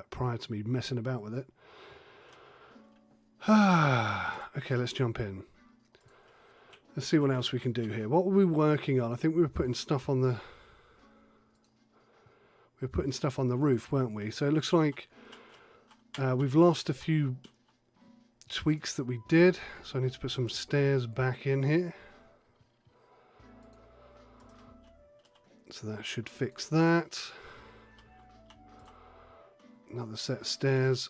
prior to me messing about with it. Okay, let's jump in. Let's see what else we can do here. What were we working on? I think we were putting stuff on the... We were putting stuff on the roof, weren't we? So it looks like we've lost a few tweaks that we did. So I need to put some stairs back in here. So that should fix that. Another set of stairs.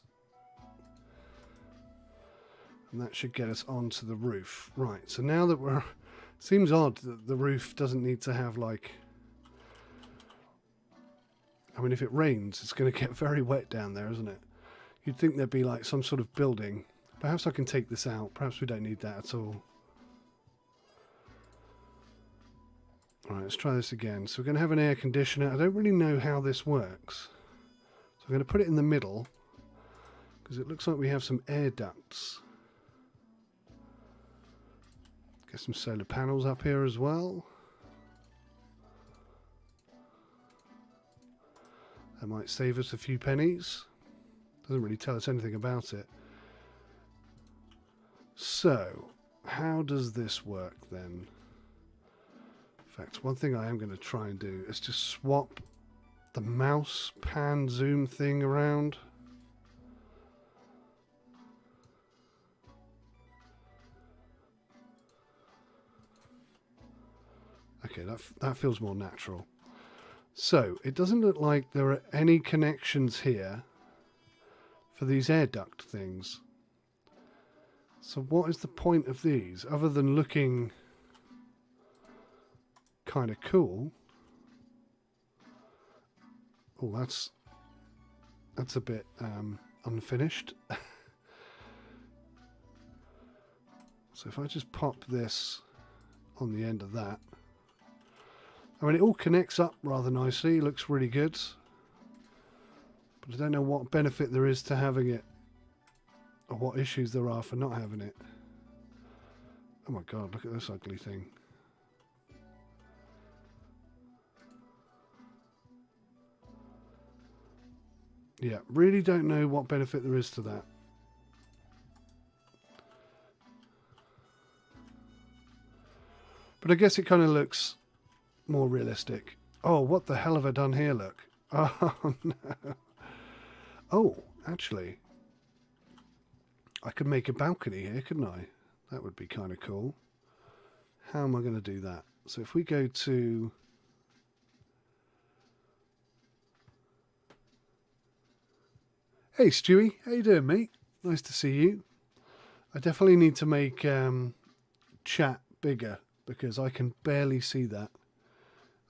And that should get us onto the roof. Right, so now that we're... Seems odd that the roof doesn't need to have, like... I mean, if it rains, it's going to get very wet down there, isn't it? You'd think there'd be, like, some sort of building. Perhaps I can take this out. Perhaps we don't need that at all. Alright, let's try this again. So we're going to have an air conditioner. I don't really know how this works. So I'm going to put it in the middle. Because it looks like we have some air ducts. Get some solar panels up here as well. That might save us a few pennies. Doesn't really tell us anything about it. So, how does this work then? In fact, one thing I am going to try and do is just swap the mouse pan zoom thing around. Okay, that feels more natural. So, it doesn't look like there are any connections here for these air duct things. So what is the point of these, other than looking kind of cool? Oh, that's a bit unfinished. So if I just pop this on the end of that, I mean, it all connects up rather nicely, looks really good. But I don't know what benefit there is to having it, or what issues there are for not having it. Oh my god, look at this ugly thing. Yeah, really don't know what benefit there is to that. But I guess it kind of looks more realistic. Oh, what the hell have I done here, look? Oh, no. Oh, actually, I could make a balcony here, couldn't I? That would be kind of cool. How am I going to do that? So if we go to... Hey, Stewie. How you doing, mate? Nice to see you. I definitely need to make chat bigger because I can barely see that.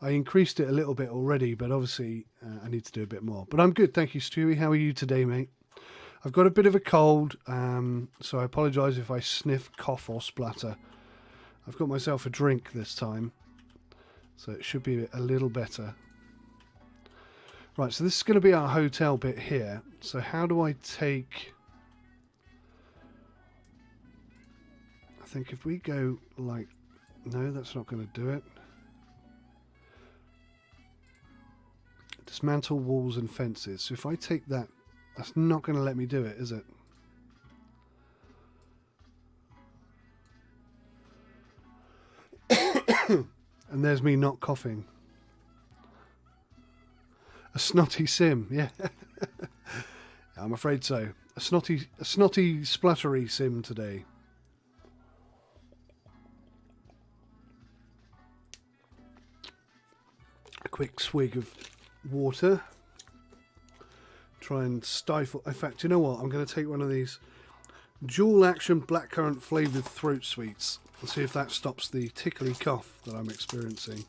I increased it a little bit already, but obviously I need to do a bit more. But I'm good, thank you, Stewie. How are you today, mate? I've got a bit of a cold, so I apologise if I sniff, cough or splatter. I've got myself a drink this time, so it should be a little better. Right, so this is going to be our hotel bit here. So how do I take... I think if we go like... No, that's not going to do it. Dismantle walls and fences. So if I take that, that's not going to let me do it, is it? And there's me not coughing. A snotty sim, yeah. I'm afraid so. A snotty, splattery sim today. A quick swig of water. Try and stifle. In fact, you know what? I'm going to take one of these dual action blackcurrant flavoured throat sweets and see if that stops the tickly cough that I'm experiencing.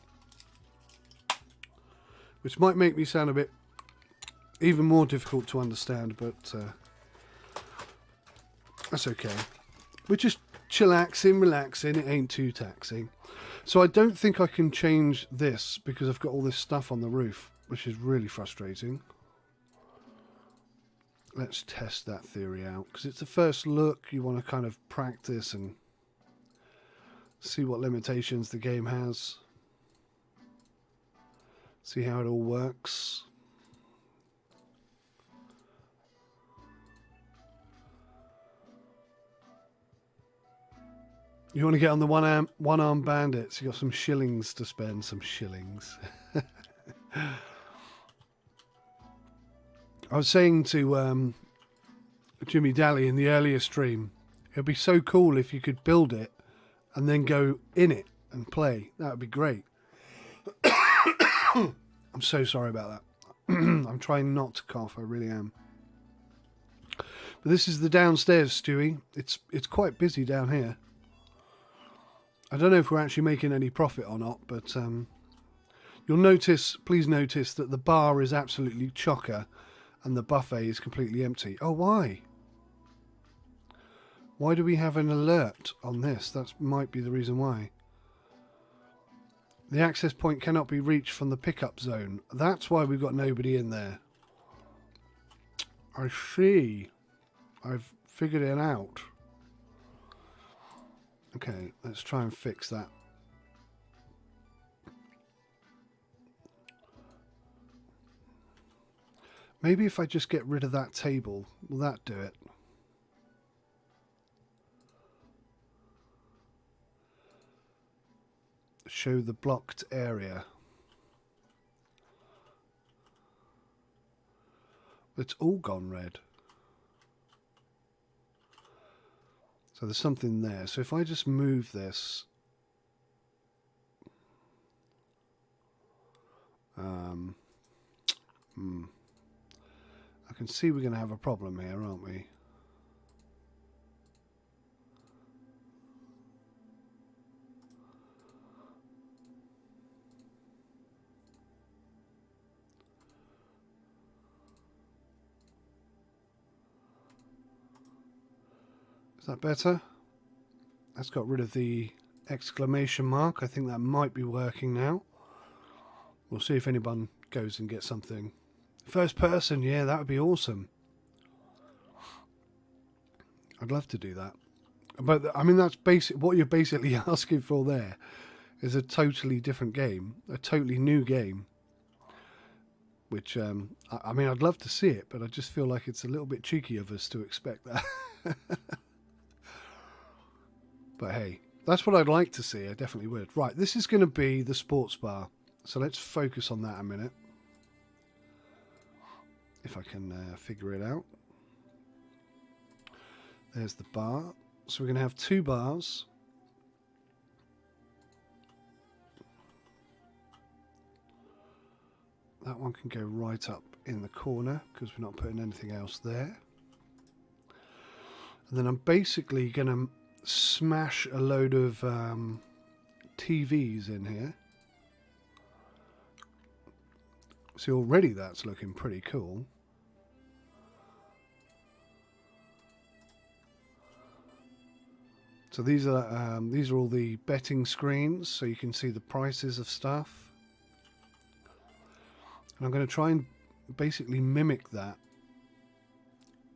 Which might make me sound a bit even more difficult to understand, but that's okay. We're just chillaxing, relaxing. It ain't too taxing. So I don't think I can change this because I've got all this stuff on the roof, which is really frustrating. Let's test that theory out because it's the first look. You want to kind of practice and see what limitations the game has. See how it all works. You want to get on the one-arm bandits? You got some shillings to spend. Some shillings. I was saying to Jimmy Daly in the earlier stream, it'd be so cool if you could build it and then go in it and play. That would be great. I'm so sorry about that. I'm trying not to cough. I really am. But this is the downstairs, Stewie. It's quite busy down here. I don't know if we're actually making any profit or not, but you'll notice, please notice that the bar is absolutely chocker and the buffet is completely empty. Oh, why? Why do we have an alert on this? That might be the reason why. The access point cannot be reached from the pickup zone. That's why we've got nobody in there. I see. I've figured it out. Okay, let's try and fix that. Maybe if I just get rid of that table, will that do it? Show the blocked area. It's all gone red. So there's something there. So if I just move this, I can see we're going to have a problem here, aren't we? Is that better? That's got rid of the exclamation mark. I think that might be working now. We'll see if anyone goes and gets something. First person, yeah, that would be awesome. I'd love to do that. But I mean, that's basic. What you're basically asking for there is a totally different game, a totally new game. Which, I mean, I'd love to see it, but I just feel like it's a little bit cheeky of us to expect that. But hey, that's what I'd like to see. I definitely would. Right, this is going to be the sports bar. So let's focus on that a minute. If I can figure it out. There's the bar. So we're going to have two bars. That one can go right up in the corner because we're not putting anything else there. And then I'm basically going to smash a load of TVs in here. See, already that's looking pretty cool. So these are all the betting screens, so you can see the prices of stuff. And I'm going to try and basically mimic that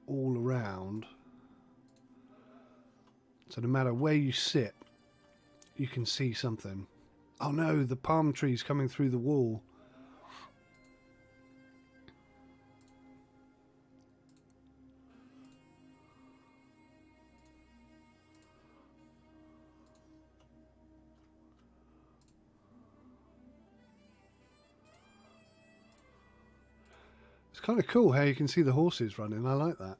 all around. So no matter where you sit, you can see something. Oh no, the palm tree's coming through the wall. It's kind of cool how you can see the horses running. I like that.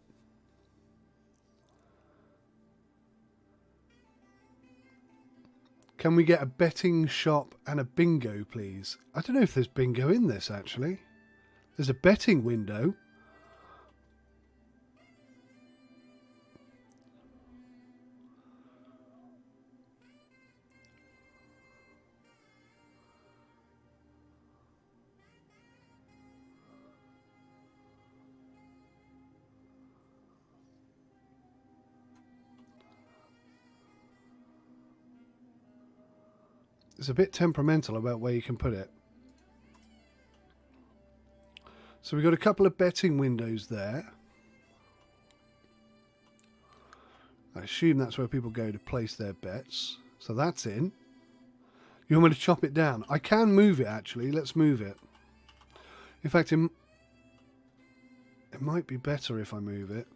Can we get a betting shop and a bingo, please? I don't know if there's bingo in this, actually. There's a betting window. It's a bit temperamental about where you can put it. So we've got a couple of betting windows there. I assume that's where people go to place their bets. So that's in. You want me to chop it down? I can move it, actually. Let's move it. In fact, it might be better if I move it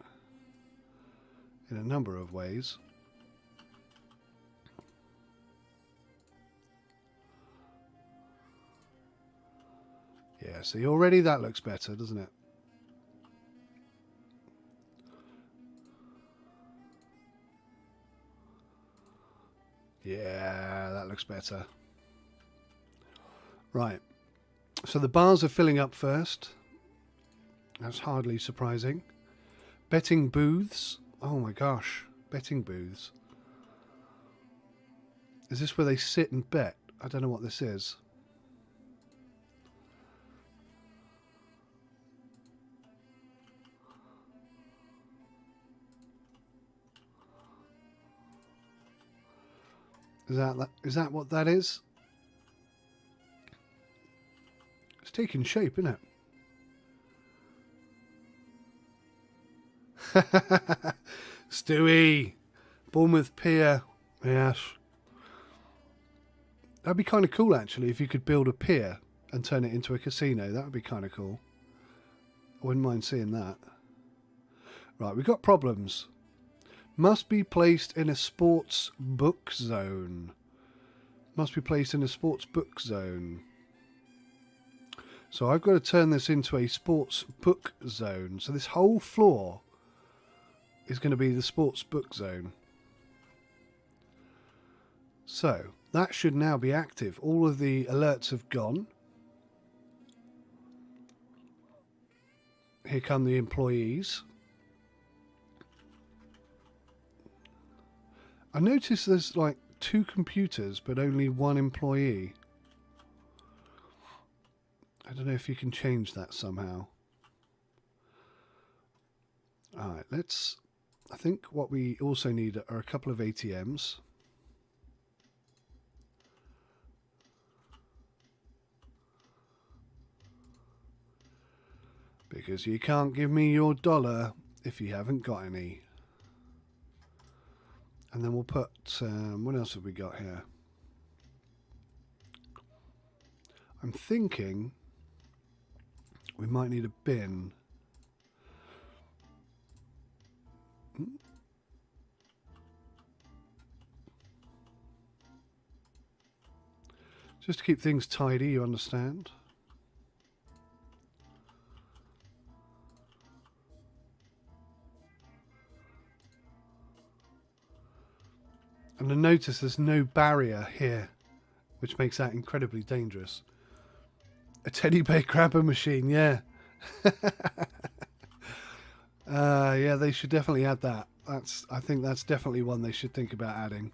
in a number of ways. Yeah, see, already that looks better, doesn't it? Yeah, that looks better. Right. So the bars are filling up first. That's hardly surprising. Betting booths. Oh my gosh. Betting booths. Is this where they sit and bet? I don't know what this is. Is that what that is? It's taking shape, isn't it? Stewie. Bournemouth Pier. Yes. That'd be kind of cool, actually, if you could build a pier and turn it into a casino. That would be kind of cool. I wouldn't mind seeing that. Right, we've got problems. Must be placed in a sports book zone. Must be placed in a sports book zone. So I've got to turn this into a sports book zone. So this whole floor is going to be the sports book zone. So that should now be active. All of the alerts have gone. Here come the employees. I noticed there's like 2 computers but only 1 employee. I don't know if you can change that somehow. Alright, I think what we also need are a couple of ATMs. Because you can't give me your dollar if you haven't got any. And then we'll put, what else have we got here? I'm thinking we might need a bin. Just to keep things tidy, you understand? And I notice there's no barrier here, which makes that incredibly dangerous. A teddy bear grabber machine, yeah. Yeah, they should definitely add that. I think that's definitely one they should think about adding.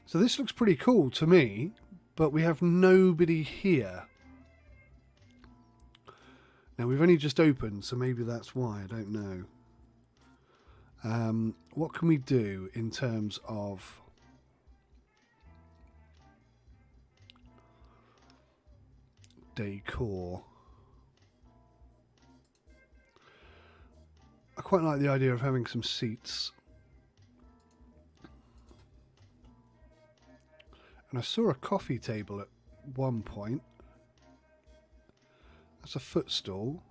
So this looks pretty cool to me, but we have nobody here. Now we've only just opened, so maybe that's why, I don't know. What can we do in terms of decor? I quite like the idea of having some seats. And I saw a coffee table at one point. That's a footstool.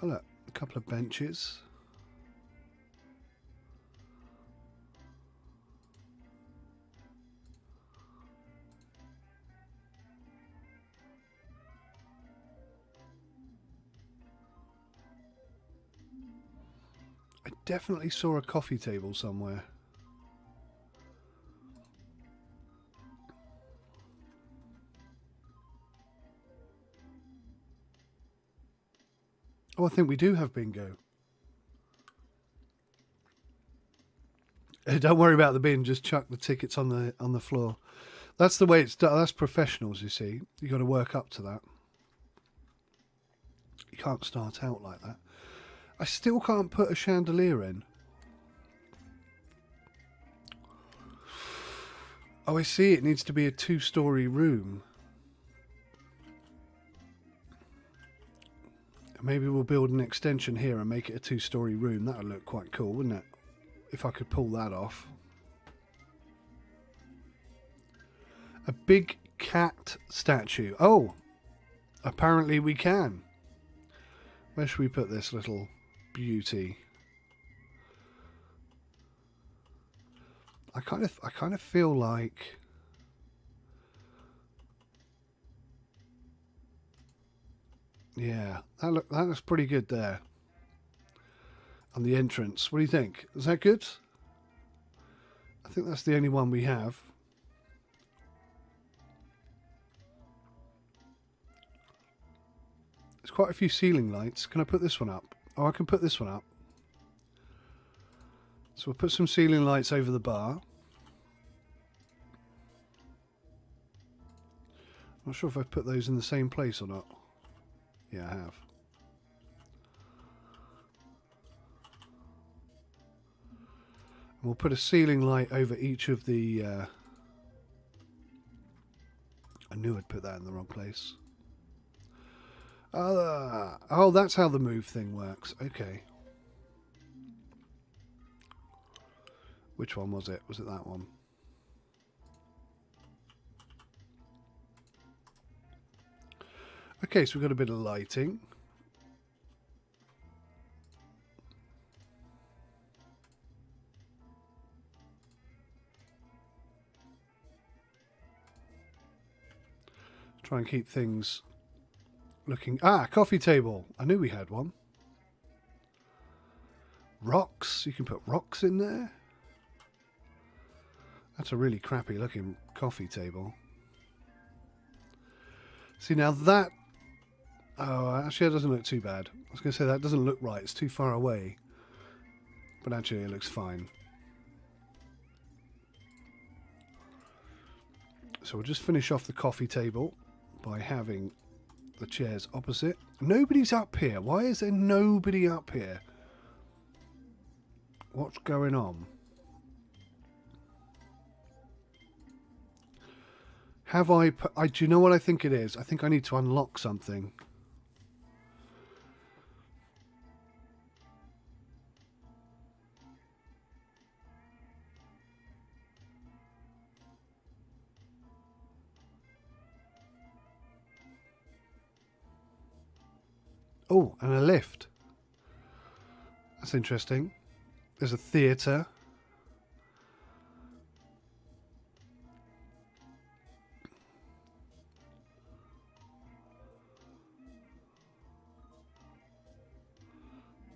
Oh look, a couple of benches. I definitely saw a coffee table somewhere. Oh, I think we do have bingo. Don't worry about the bin. Just chuck the tickets on the floor. That's the way it's done. That's professionals, you see. You got to work up to that. You can't start out like that. I still can't put a chandelier in. Oh, I see. It needs to be a 2-story room. Maybe we'll build an extension here and make it a 2-story room. That would look quite cool, wouldn't it? If I could pull that off. A big cat statue. Oh, apparently we can. Where should we put this little beauty? I kind of feel like yeah, that looks pretty good there. On the entrance. What do you think? Is that good? I think that's the only one we have. There's quite a few ceiling lights. Can I put this one up? Oh, I can put this one up. So we'll put some ceiling lights over the bar. Not sure if I've put those in the same place or not. Yeah, I have. And we'll put a ceiling light over each of the... I knew I'd put that in the wrong place. Oh, that's how the move thing works. Okay. Which one was it? Was it that one? Okay, so we've got a bit of lighting. Try and keep things looking... Ah, coffee table. I knew we had one. Rocks. You can put rocks in there. That's a really crappy looking coffee table. See, now that... Oh, actually, that doesn't look too bad. I was going to say that doesn't look right. It's too far away. But actually, it looks fine. So we'll just finish off the coffee table by having the chairs opposite. Nobody's up here. Why is there nobody up here? What's going on? Have I... Do you know what I think it is? I think I need to unlock something. Oh, and a lift. That's interesting. There's a theatre.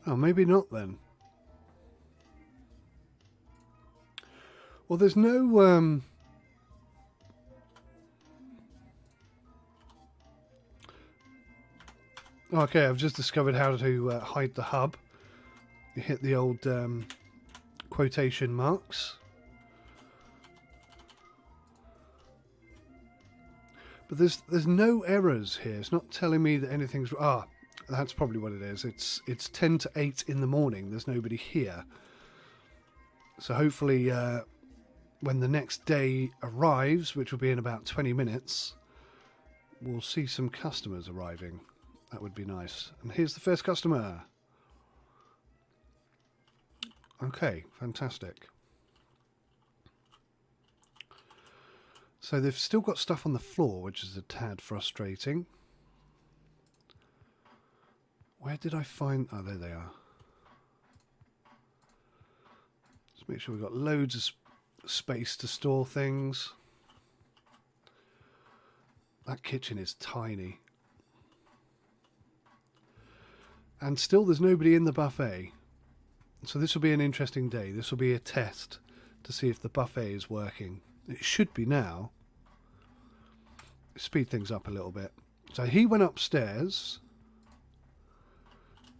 Oh, maybe not then. Well, there's no... Okay, I've just discovered how to hide the hub. You hit the old quotation marks. But there's no errors here. It's not telling me that anything's... Ah, that's probably what it is. It's 10 to 8 in the morning. There's nobody here. So hopefully when the next day arrives, which will be in about 20 minutes, we'll see some customers arriving. That would be nice. And here's the first customer. Okay, fantastic. So they've still got stuff on the floor, which is a tad frustrating. Where did I find... Oh, there they are. Let's make sure we've got loads of space to store things. That kitchen is tiny. And still there's nobody in the buffet. So this will be an interesting day. This will be a test to see if the buffet is working. It should be now. Speed things up a little bit. So he went upstairs.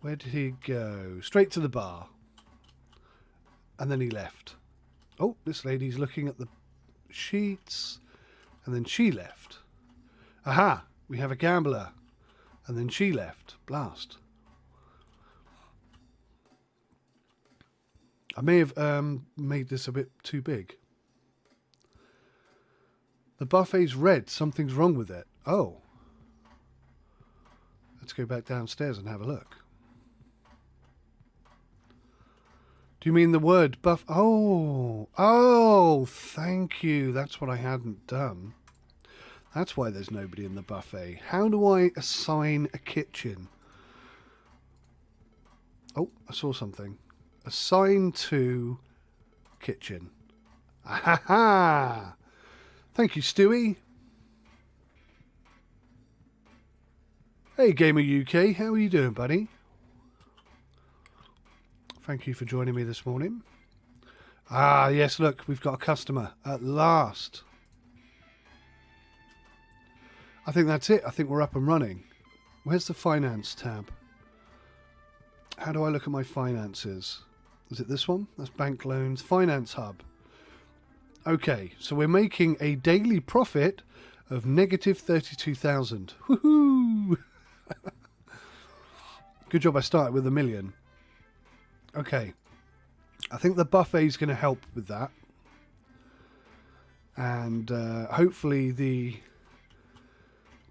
Where did he go? Straight to the bar. And then he left. Oh, this lady's looking at the sheets. And then she left. Aha! We have a gambler. And then she left. Blast. I may have made this a bit too big. The buffet's red. Something's wrong with it. Oh. Let's go back downstairs and have a look. Do you mean the word buff? Oh. Oh, thank you. That's what I hadn't done. That's why there's nobody in the buffet. How do I assign a kitchen? Oh, I saw something. Assign to kitchen. Ha ha! Thank you, Stewie. Hey, Gamer UK, how are you doing, buddy? Thank you for joining me this morning. Ah, yes, look, we've got a customer at last. I think that's it. I think we're up and running. Where's the finance tab? How do I look at my finances? Is it this one? That's bank loans, finance hub. Okay, so we're making a daily profit of negative 32,000. Woohoo! Good job I started with $1 million. Okay. I think the buffet's going to help with that. And hopefully the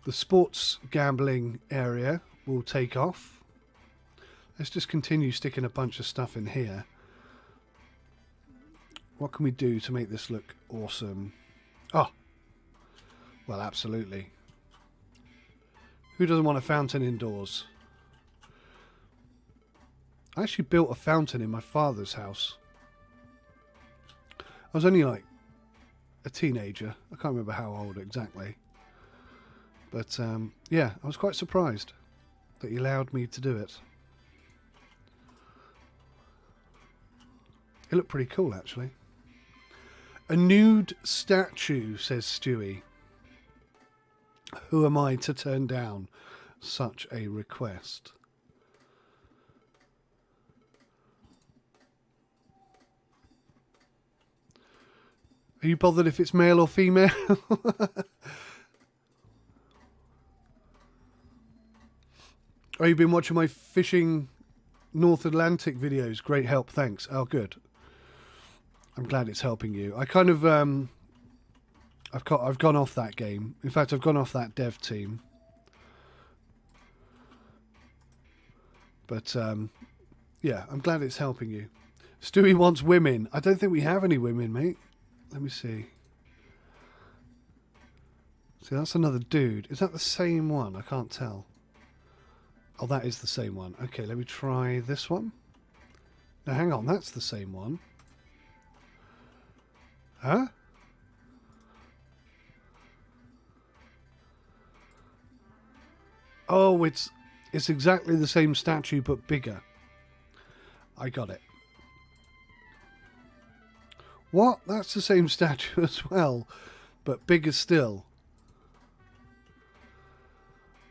sports gambling area will take off. Let's just continue sticking a bunch of stuff in here. What can we do to make this look awesome? Oh, well, absolutely. Who doesn't want a fountain indoors? I actually built a fountain in my father's house. I was only like a teenager. I can't remember how old exactly. But yeah, I was quite surprised that he allowed me to do it. It looked pretty cool, actually. A nude statue, says Stewie. Who am I to turn down such a request? Are you bothered if it's male or female? Oh, you've been watching my fishing North Atlantic videos. Great help, thanks. Oh, good. I'm glad it's helping you. I kind of I've gone off that game. In fact, I've gone off that dev team. But yeah, I'm glad it's helping you. Stewie wants women. I don't think we have any women, mate. Let me see. See, that's another dude. Is that the same one? I can't tell. Oh, that is the same one. Okay, let me try this one. Now, hang on. That's the same one. Huh? Oh, it's exactly the same statue, but bigger. I got it. What? That's the same statue as well, but bigger still.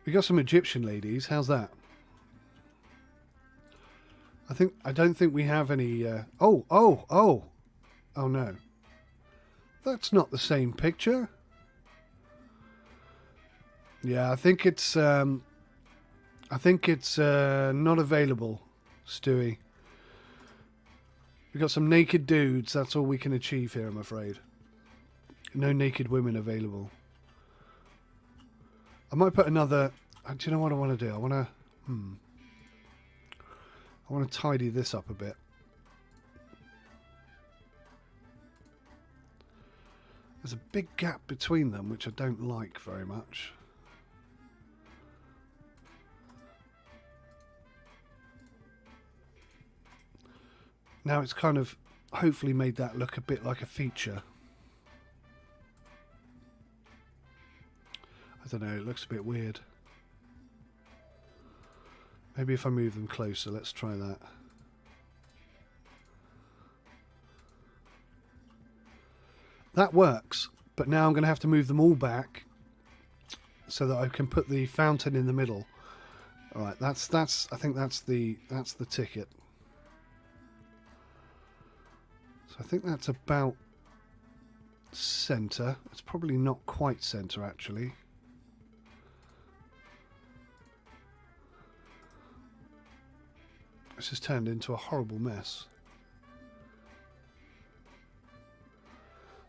We got some Egyptian ladies. How's that? I don't think we have any. Oh no. That's not the same picture. Yeah, I think it's not available, Stewie. We've got some naked dudes. That's all we can achieve here, I'm afraid. No naked women available. I might put another... Do you know what I want to do? I want to tidy this up a bit. There's a big gap between them, which I don't like very much. Now it's kind of hopefully made that look a bit like a feature. I don't know, it looks a bit weird. Maybe if I move them closer, let's try that. That works, but now I'm going to have to move them all back so that I can put the fountain in the middle. All right, I think that's the ticket. So I think that's about center. It's probably not quite center, actually. This has turned into a horrible mess.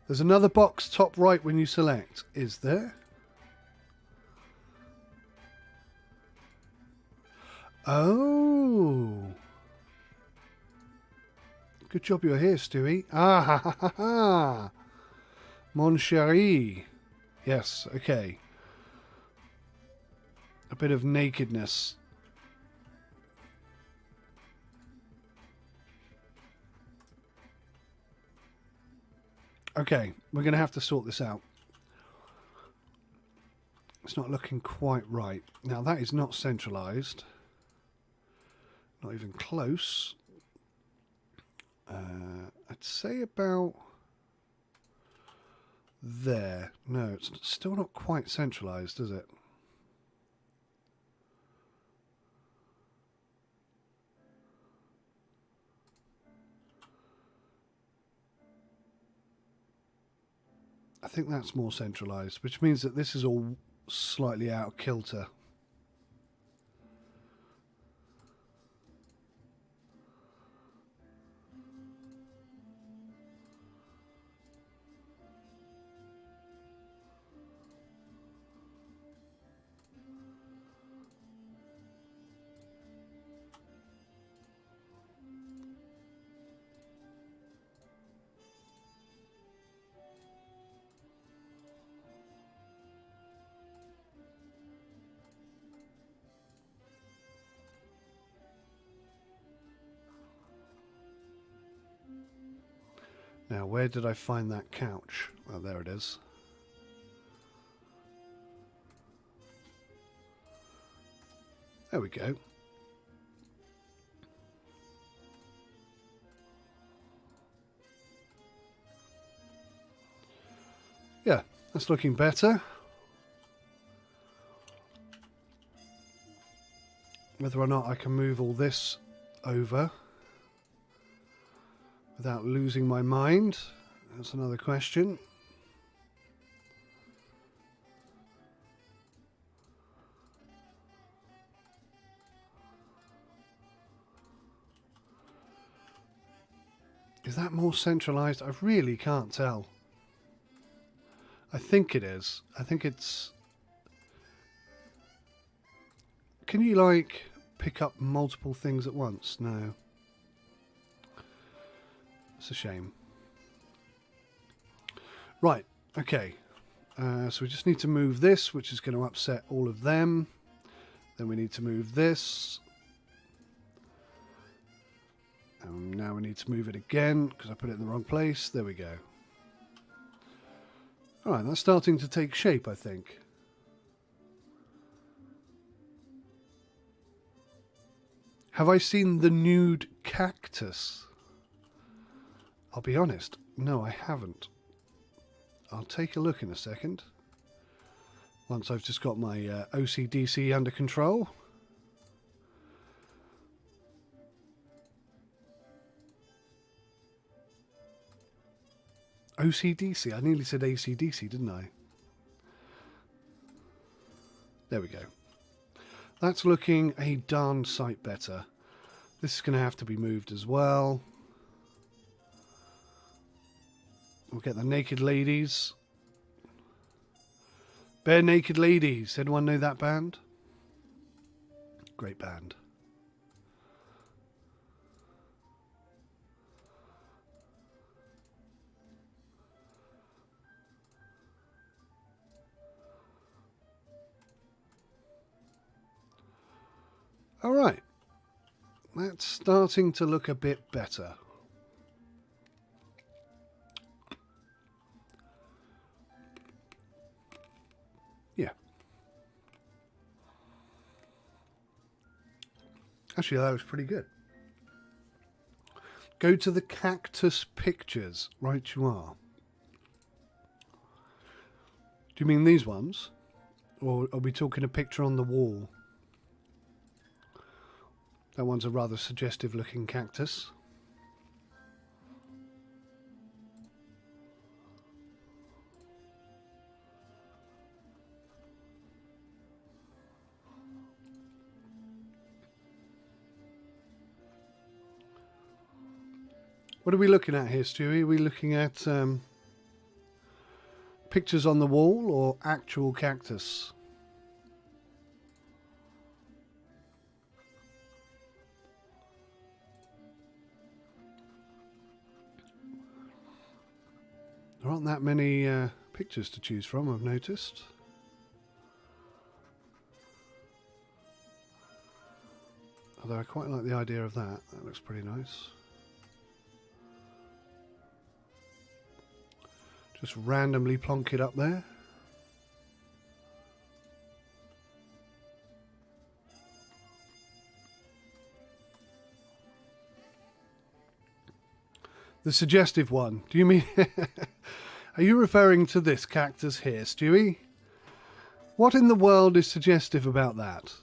There's another box top right when you select. Is there? Oh. Good job you're here, Stewie. Ah, ha, ha, ha, ha. Mon chéri. Yes, okay. A bit of nakedness. Okay, we're going to have to sort this out. It's not looking quite right. Now, that is not centralised. Not even close. I'd say about there. No, it's still not quite centralised, is it? I think that's more centralised, which means that this is all slightly out of kilter. Now, where did I find that couch? Oh, there it is. There we go. Yeah, that's looking better. Whether or not I can move all this over without losing my mind, that's another question. Is that more centralised? I really can't tell. I think it is. I think it's... Can you, like, pick up multiple things at once? No. It's a shame. Right, okay. So we just need to move this, which is going to upset all of them. Then we need to move this. And now we need to move it again, because I put it in the wrong place. There we go. Alright, that's starting to take shape, I think. Have I seen the nude cactus? I'll be honest, no, I haven't. I'll take a look in a second. Once I've just got my OCDC under control. OCDC? I nearly said ACDC, didn't I? There we go. That's looking a darn sight better. This is going to have to be moved as well. We'll get the Naked Ladies. Bare Naked Ladies. Anyone know that band? Great band. All right. That's starting to look a bit better. Yeah. Actually, that was pretty good. Go to the cactus pictures. Right you are. Do you mean these ones? Or are we talking a picture on the wall? That one's a rather suggestive looking cactus. What are we looking at here, Stewie? Are we looking at pictures on the wall or actual cactus? There aren't that many pictures to choose from, I've noticed. Although I quite like the idea of that. That looks pretty nice. Just randomly plonk it up there. The suggestive one. Do you mean... Are you referring to this cactus here, Stewie? What in the world is suggestive about that?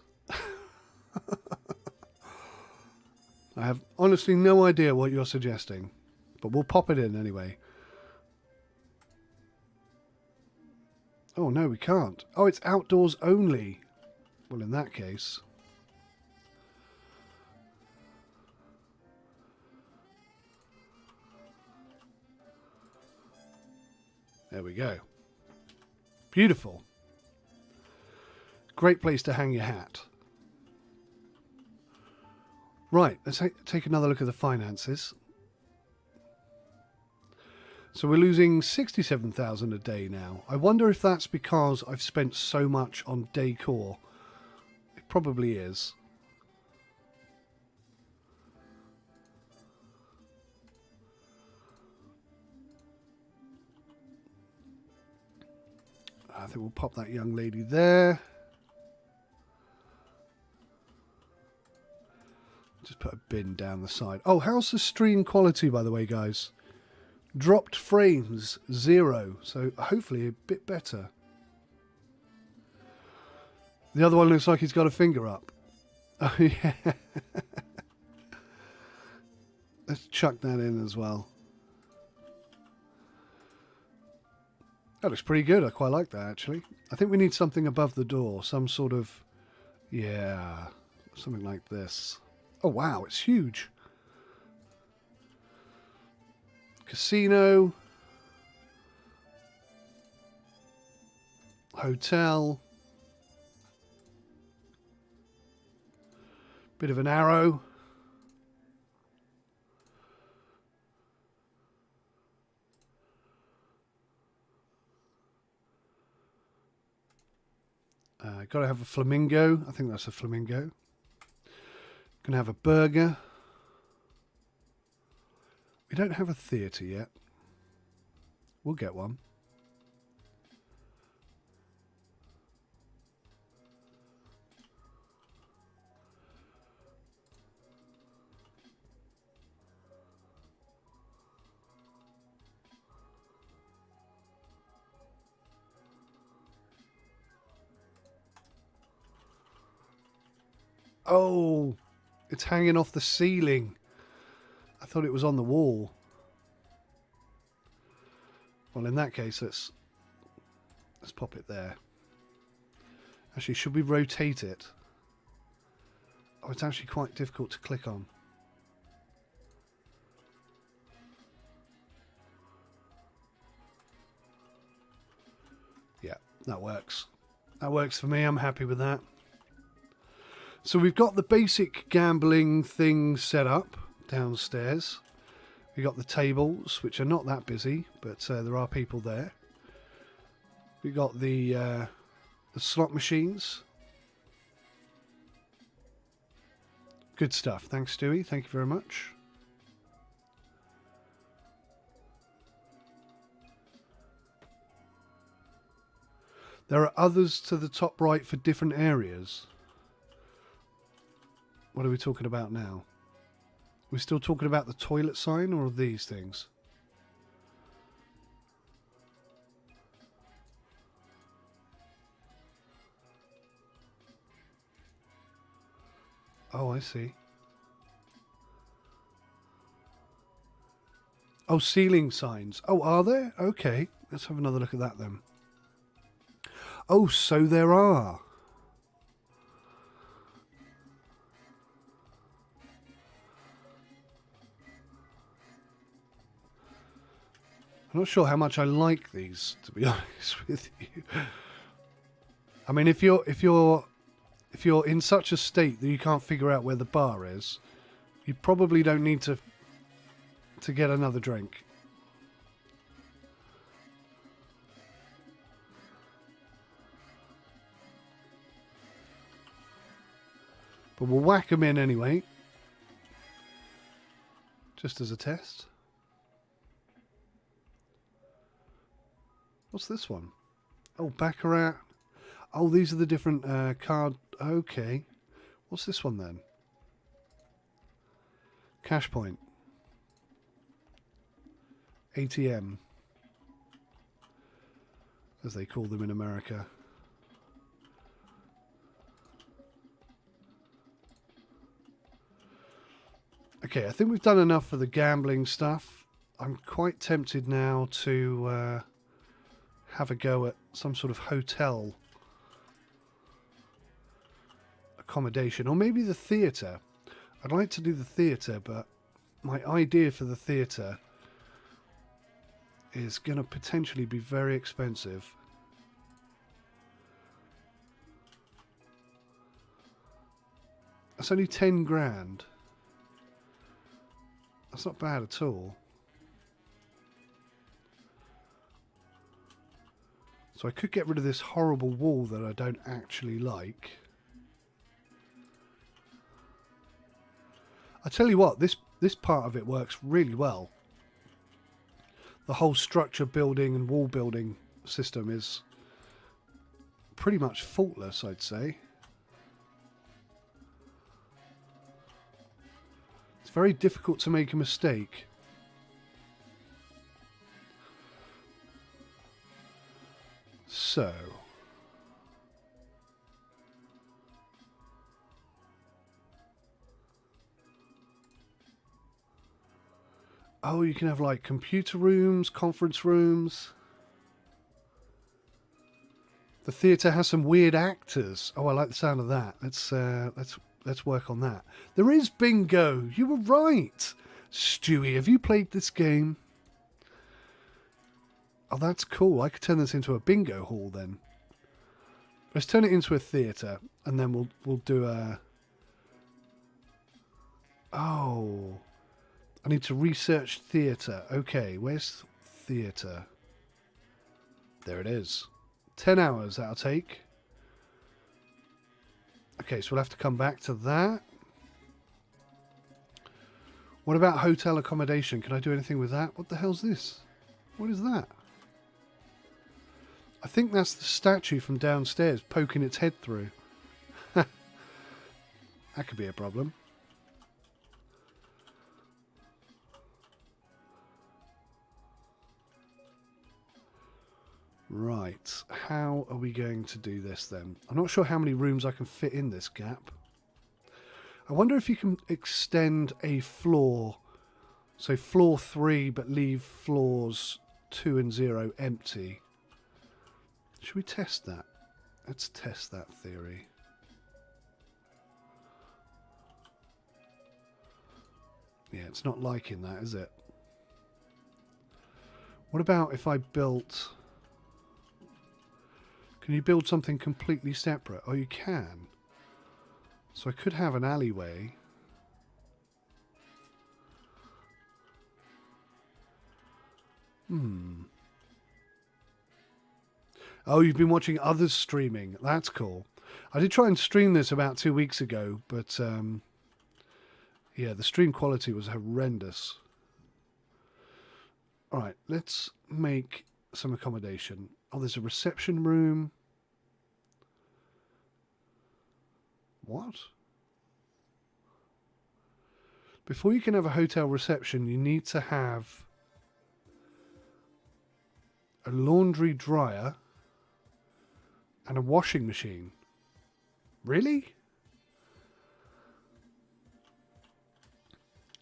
I have honestly no idea what you're suggesting. But we'll pop it in anyway. Oh, no, we can't. Oh, it's outdoors only. Well, in that case... There we go. Beautiful. Great place to hang your hat. Right, let's take another look at the finances. So we're losing 67,000 a day now. I wonder if that's because I've spent so much on decor. It probably is. I think we'll pop that young lady there. Just put a bin down the side. Oh, how's the stream quality, by the way, guys? Dropped frames, 0. So hopefully a bit better. The other one looks like he's got a finger up. Oh, yeah. Let's chuck that in as well. That looks pretty good. I quite like that, actually. I think we need something above the door. Some sort of... Yeah. Something like this. Oh, wow. It's huge. Casino. Hotel. Bit of an arrow. Got to have a flamingo. I think that's a flamingo. Gonna have a burger. We don't have a theatre yet. We'll get one. Oh, it's hanging off the ceiling. I thought it was on the wall. Well, in that case, let's pop it there. Actually, should we rotate it? Oh, it's actually quite difficult to click on. Yeah, that works. That works for me. I'm happy with that. So we've got the basic gambling thing set up downstairs. We've got the tables, which are not that busy, but there are people there. We've got the slot machines. Good stuff. Thanks, Stewie. Thank you very much. There are others to the top right for different areas. What are we talking about now? We're still talking about the toilet sign or these things? Oh, I see. Oh, ceiling signs. Oh, are there? Okay. Let's have another look at that then. Oh, so there are. I'm not sure how much I like these, to be honest with you. I mean, if you're in such a state that you can't figure out where the bar is, you probably don't need to get another drink. But we'll whack them in anyway, just as a test. What's this one? Oh, Baccarat. Oh, these are the different card. Okay. What's this one then? Cash point. ATM. As they call them in America. Okay, I think we've done enough for the gambling stuff. I'm quite tempted now to have a go at some sort of hotel accommodation, or maybe the theatre. I'd like to do the theatre, but my idea for the theatre is going to potentially be very expensive. That's only 10 grand. That's not bad at all. So I could get rid of this horrible wall that I don't actually like. I tell you what, this part of it works really well. The whole structure building and wall building system is pretty much faultless, I'd say. It's very difficult to make a mistake. So... oh, you can have like computer rooms, conference rooms. The theatre has some weird actors. Oh, I like the sound of that. Let's work on that. There is bingo. You were right. Stewie, have you played this game? Oh, that's cool. I could turn this into a bingo hall then. Let's turn it into a theatre, and then we'll do a... oh... I need to research theatre. Okay, where's theatre? There it is. 10 hours that'll take. Okay, so we'll have to come back to that. What about hotel accommodation? Can I do anything with that? What the hell's this? What is that? I think that's the statue from downstairs poking its head through. That could be a problem. Right, how are we going to do this then? I'm not sure how many rooms I can fit in this gap. I wonder if you can extend a floor, so floor 3 but leave floors 2 and 0 empty. Should we test that? Let's test that theory. Yeah, it's not liking that, is it? What about if I built... can you build something completely separate? Oh, you can. So I could have an alleyway. Oh, you've been watching others streaming. That's cool. I did try and stream this about 2 weeks ago, but yeah, the stream quality was horrendous. All right, let's make some accommodation. Oh, there's a reception room. What? Before you can have a hotel reception, you need to have a laundry dryer and a washing machine. Really?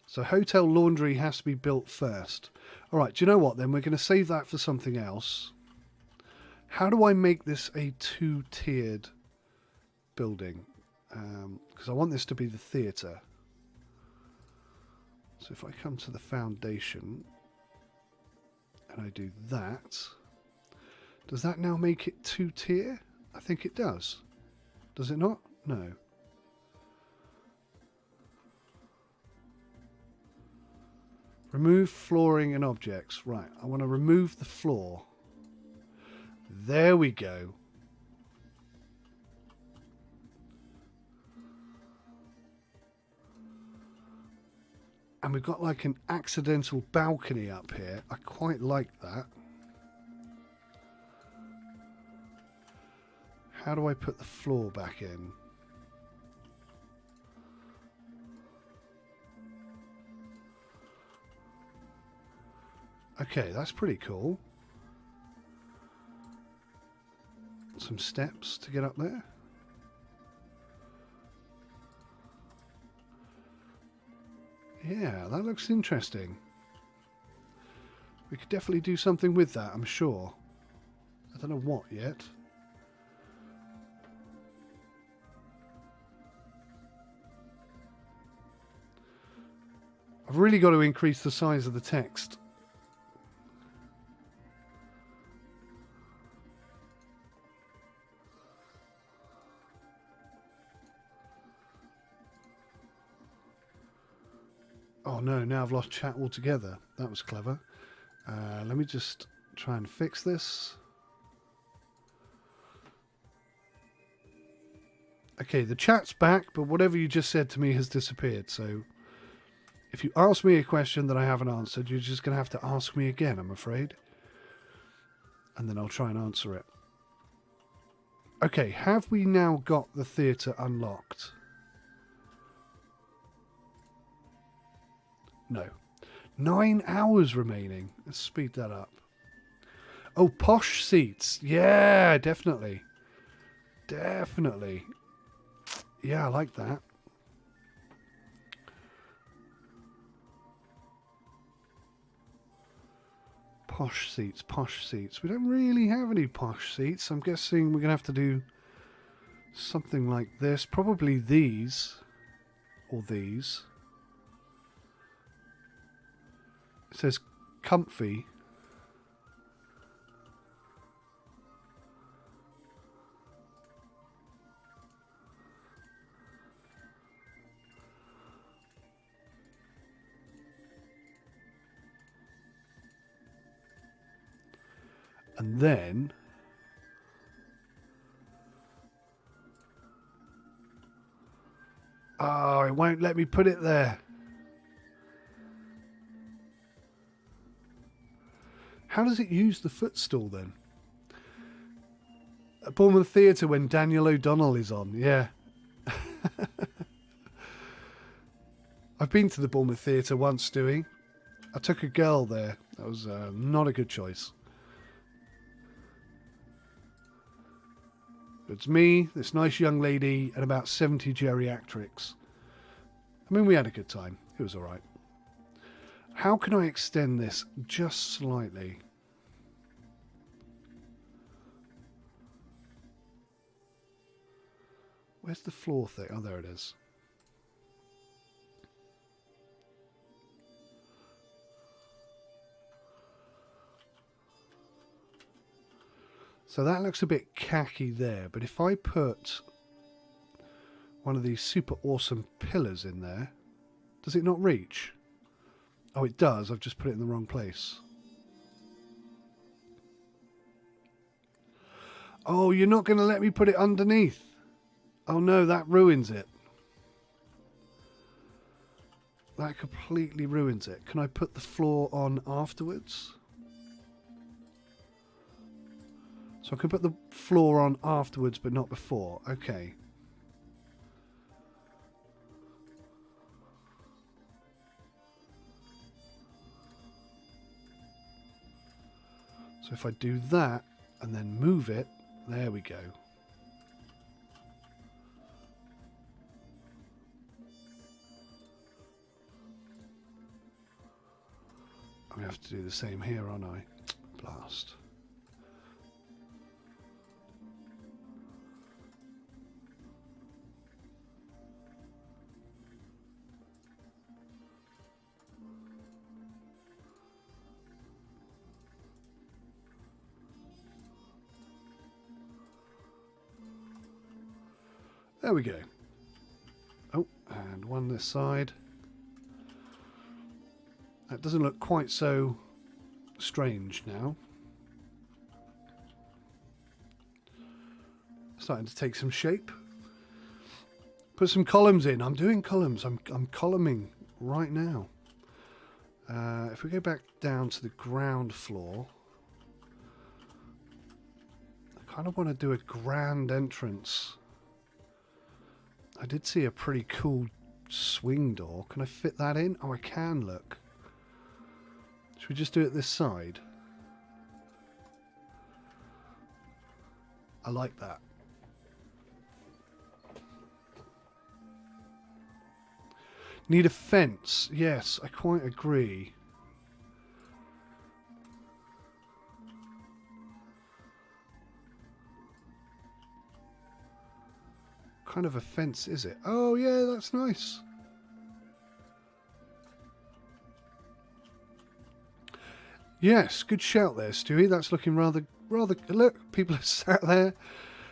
So hotel laundry has to be built first. All right, do you know what then? We're going to save that for something else. How do I make this a 2-tiered building? Because I want this to be the theatre. So if I come to the foundation and I do that, does that now make it 2-tier? I think it does. Does it not? No. Remove flooring and objects. Right, I want to remove the floor. There we go. And we've got like an accidental balcony up here. I quite like that. How do I put the floor back in? Okay, that's pretty cool. Some steps to get up there. Yeah, that looks interesting. We could definitely do something with that, I'm sure. I don't know what yet. I've really got to increase the size of the text. Oh no, now I've lost chat altogether. That was clever. Let me just try and fix this. Okay, the chat's back, but whatever you just said to me has disappeared. So if you ask me a question that I haven't answered, you're just going to have to ask me again, I'm afraid. And then I'll try and answer it. Okay, have we now got the theatre unlocked? No. 9 hours remaining. Let's speed that up. Oh, posh seats. Yeah, definitely. Definitely. Yeah, I like that. Posh seats, posh seats. We don't really have any posh seats. I'm guessing we're going to have to do something like this. Probably these. Or these. It says comfy. And then oh, it won't let me put it there. How does it use the footstool then? At Bournemouth Theatre when Daniel O'Donnell is on, yeah. I've been to the Bournemouth Theatre once, Stewie. I took a girl there. That was not a good choice. It's me, this nice young lady, and about 70 geriatrics. I mean, we had a good time. It was all right. How can I extend this just slightly? Where's the floor thing? Oh, there it is. So that looks a bit khaki there, but if I put one of these super awesome pillars in there, does it not reach? Oh, it does. I've just put it in the wrong place. Oh, you're not going to let me put it underneath. Oh no, that ruins it. That completely ruins it. Can I put the floor on afterwards? So I can put the floor on afterwards, but not before. Okay. So if I do that and then move it, there we go. I'm going to have to do the same here, aren't I? Blast. There we go. Oh, and one this side. That doesn't look quite so strange now. Starting to take some shape. Put some columns in. I'm doing columns. I'm columning right now. If we go back down to the ground floor, I kind of want to do a grand entrance. I did see a pretty cool swing door. Can I fit that in? Oh, I can, look. Should we just do it this side? I like that. Need a fence. Yes, I quite agree. What kind of a fence is it? Oh yeah, that's nice. Yes, good shout there, Stewie. That's looking rather. Look, people are sat there.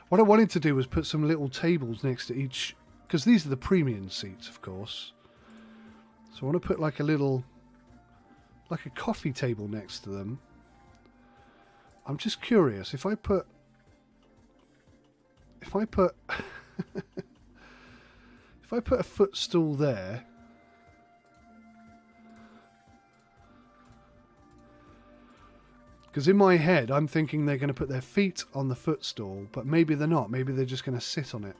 What I wanted to do was put some little tables next to each, because these are the premium seats, of course. So I want to put like a coffee table next to them. I'm just curious if I put if I put a footstool there. Because in my head, I'm thinking they're going to put their feet on the footstool, but maybe they're not. Maybe they're just going to sit on it.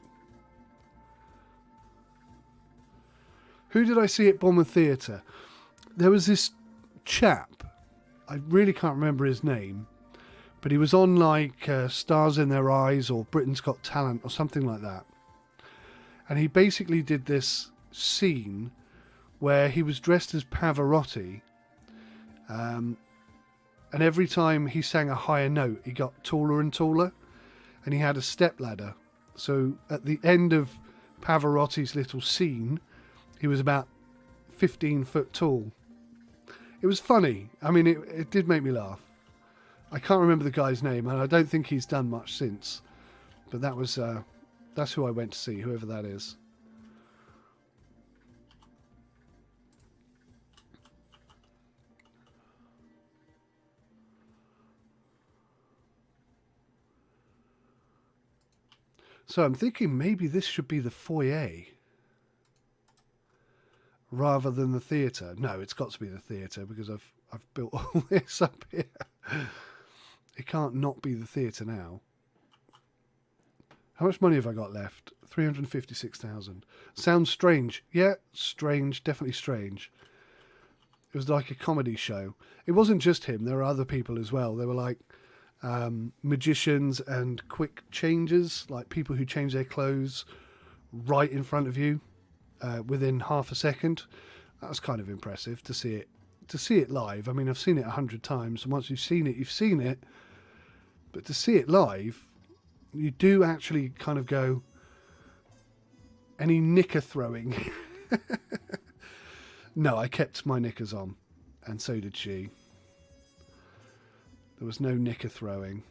Who did I see at Bournemouth Theatre? There was this chap. I really can't remember his name, but he was on like Stars in Their Eyes or Britain's Got Talent or something like that. And he basically did this scene where he was dressed as Pavarotti. And every time he sang a higher note, he got taller and taller. And he had a stepladder. So at the end of Pavarotti's little scene, he was about 15 foot tall. It was funny. I mean, it did make me laugh. I can't remember the guy's name, and I don't think he's done much since. But that's who I went to see, whoever that is. So I'm thinking maybe this should be the foyer rather than the theatre. No, it's got to be the theatre because I've built all this up here. It can't not be the theatre now. How much money have I got left? 356,000. Sounds strange. Yeah, strange. Definitely strange. It was like a comedy show. It wasn't just him. There were other people as well. They were like magicians and quick changers, like people who change their clothes right in front of you within half a second. That was kind of impressive to see it live. I mean, I've seen it 100 times, and once you've seen it. But to see it live, you do actually kind of go, any knicker throwing? No, I kept my knickers on, and so did she. There was no knicker throwing.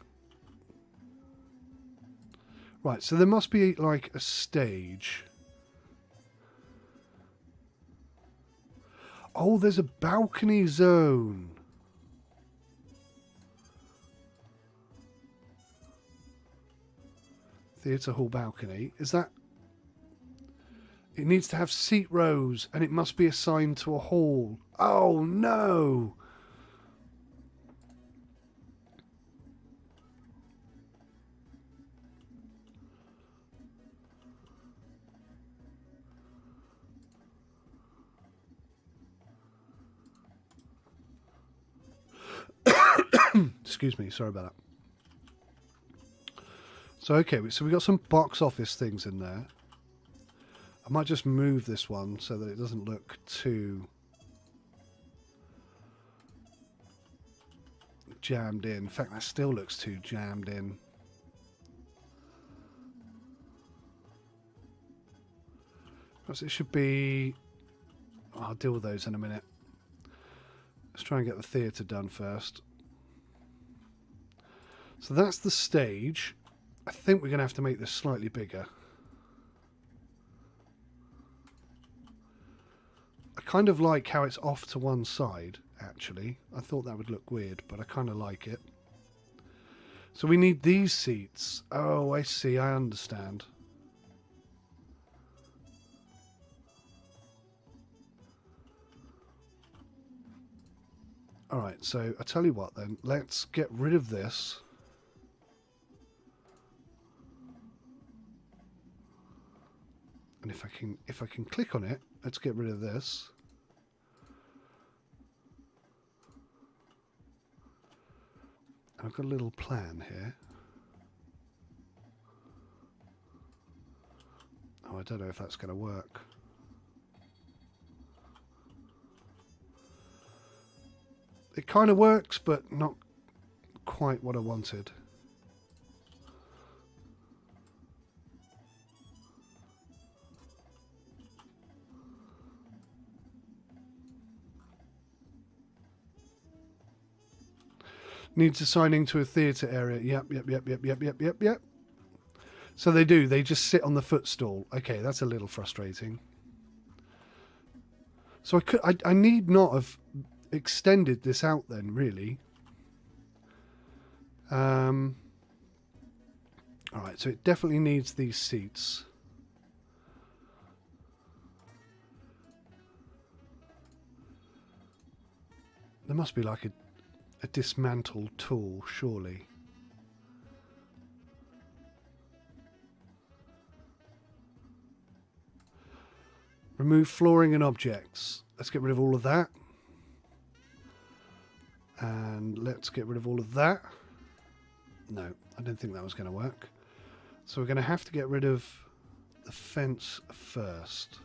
Right, so there must be like a stage. Oh, there's a balcony zone. Theatre hall balcony. Is that... It needs to have seat rows and it must be assigned to a hall. Oh, no! Excuse me, sorry about that. So, okay, so we've got some box office things in there. I might just move this one so that it doesn't look too jammed in. In fact, that still looks too jammed in. Perhaps it should be... I'll deal with those in a minute. Let's try and get the theatre done first. So that's the stage. I think we're going to have to make this slightly bigger. I kind of like how it's off to one side, actually. I thought that would look weird, but I kind of like it. So we need these seats. Oh, I see. I understand. All right, so I tell you what then. Let's get rid of this. And if I can click on it, let's get rid of this. And I've got a little plan here. Oh, I don't know if that's going to work. It kind of works, but not quite what I wanted. Needs assigning to a theatre area. Yep. So they do. They just sit on the footstool. Okay, that's a little frustrating. So I need not have extended this out then, really. All right, so it definitely needs these seats. There must be like a dismantle tool, surely. Remove flooring and objects. Let's get rid of all of that. And let's get rid of all of that. No, I didn't think that was going to work. So we're going to have to get rid of the fence first.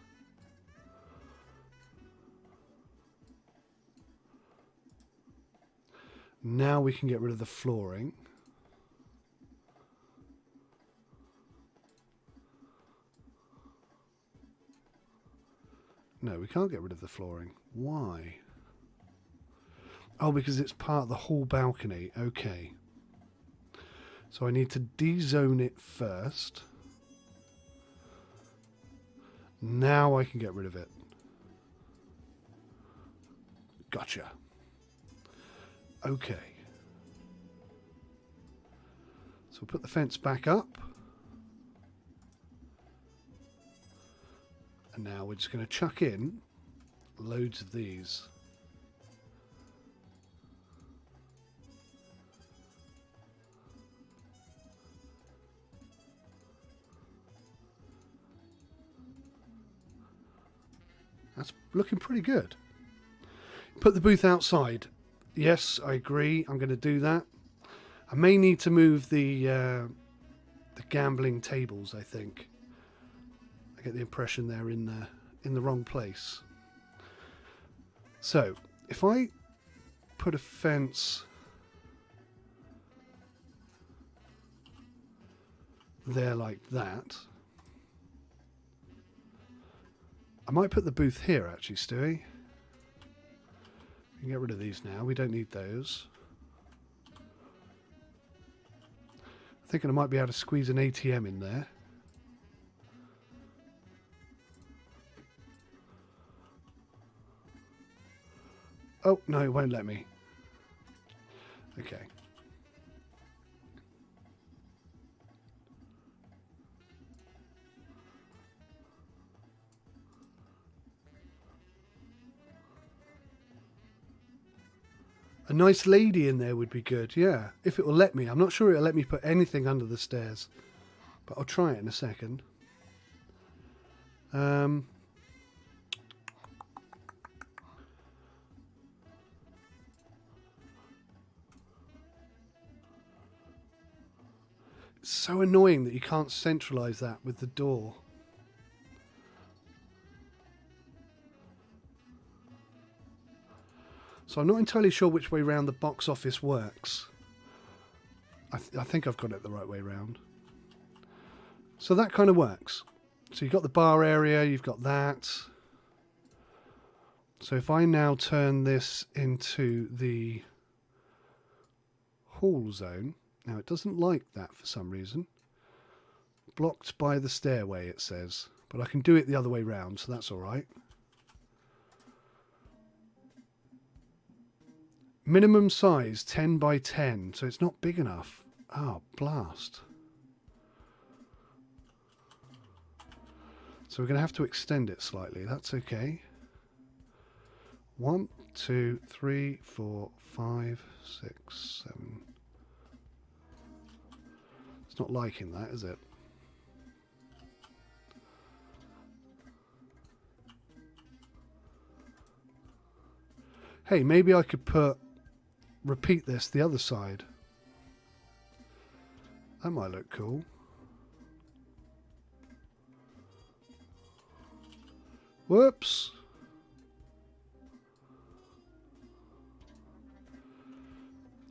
Now we can get rid of the flooring. No, we can't get rid of the flooring. Why? Oh, because it's part of the hall balcony. Okay. So I need to dezone it first. Now I can get rid of it. Gotcha. Okay. So we'll put the fence back up. And now we're just going to chuck in loads of these. That's looking pretty good. Put the booth outside. Yes, I agree. I'm going to do that. I may need to move the gambling tables, I think. I get the impression they're in the wrong place. So, if I put a fence there like that, I might put the booth here actually, Stewie. We can get rid of these now. We don't need those. I'm thinking I might be able to squeeze an ATM in there. Oh, no, it won't let me. Okay. A nice lady in there would be good, yeah. If it will let me. I'm not sure it'll let me put anything under the stairs. But I'll try it in a second. It's so annoying that you can't centralise that with the door. So I'm not entirely sure which way round the box office works. I think I've got it the right way round. So that kind of works. So you've got the bar area, you've got that. So if I now turn this into the hall zone, now it doesn't like that for some reason. Blocked by the stairway, it says. But I can do it the other way round, so that's all right. Minimum size 10 by 10, so it's not big enough. Oh, blast. So we're going to have to extend it slightly. That's okay. 1, 2, 3, 4, 5, 6, 7. It's not liking that, is it? Hey, maybe I could repeat this the other side. That might look cool. Whoops.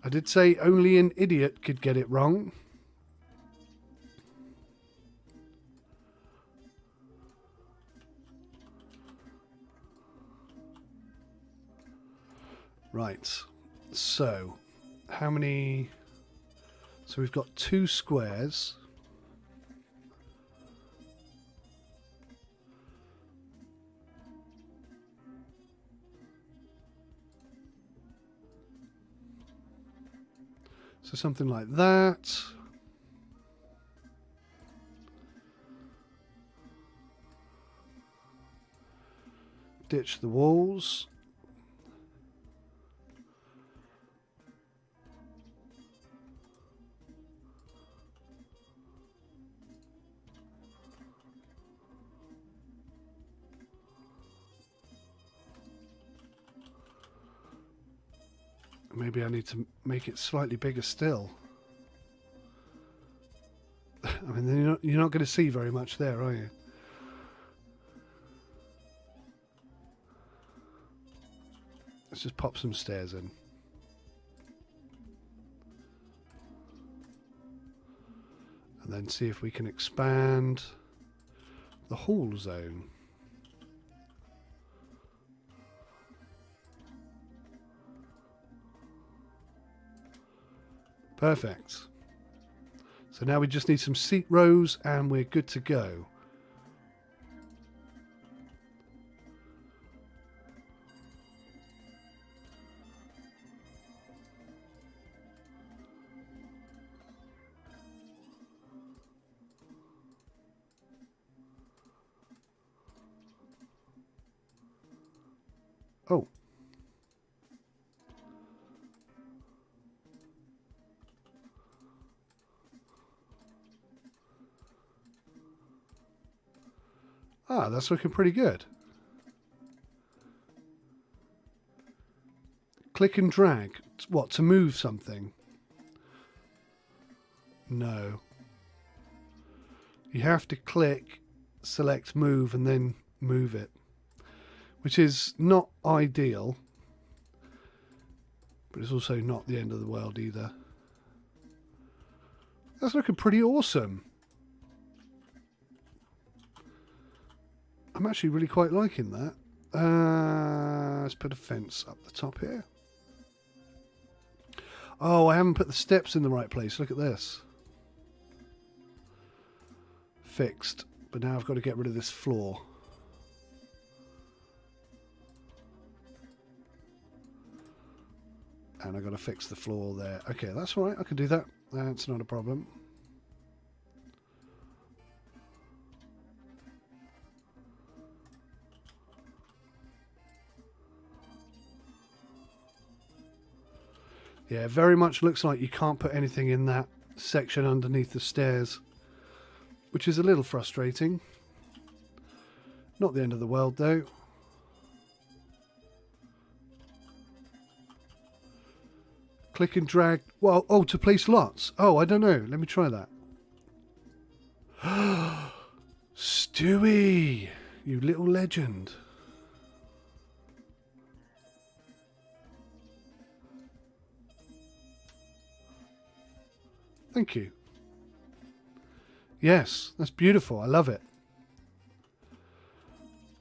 I did say only an idiot could get it wrong. Right. So, how many... So we've got 2 squares. So something like that. Ditch the walls. Maybe I need to make it slightly bigger still. I mean, you're not going to see very much there, are you? Let's just pop some stairs in. And then see if we can expand the hall zone. Perfect. So now we just need some seat rows and we're good to go. Oh. Ah, that's looking pretty good. Click and drag. What, to move something? No. You have to click, select move, and then move it. Which is not ideal. But it's also not the end of the world either. That's looking pretty awesome. I'm actually really quite liking that. Let's put a fence up the top here. Oh, I haven't put the steps in the right place. Look at this. Fixed. But now I've got to get rid of this floor. And I've got to fix the floor there. Okay, that's all right. I can do that. That's not a problem. Yeah, very much looks like you can't put anything in that section underneath the stairs, which is a little frustrating. Not the end of the world, though. Click and drag. Well, oh, to place lots. Oh, I don't know. Let me try that. Stewie, you little legend. Thank you. Yes, that's beautiful. I love it.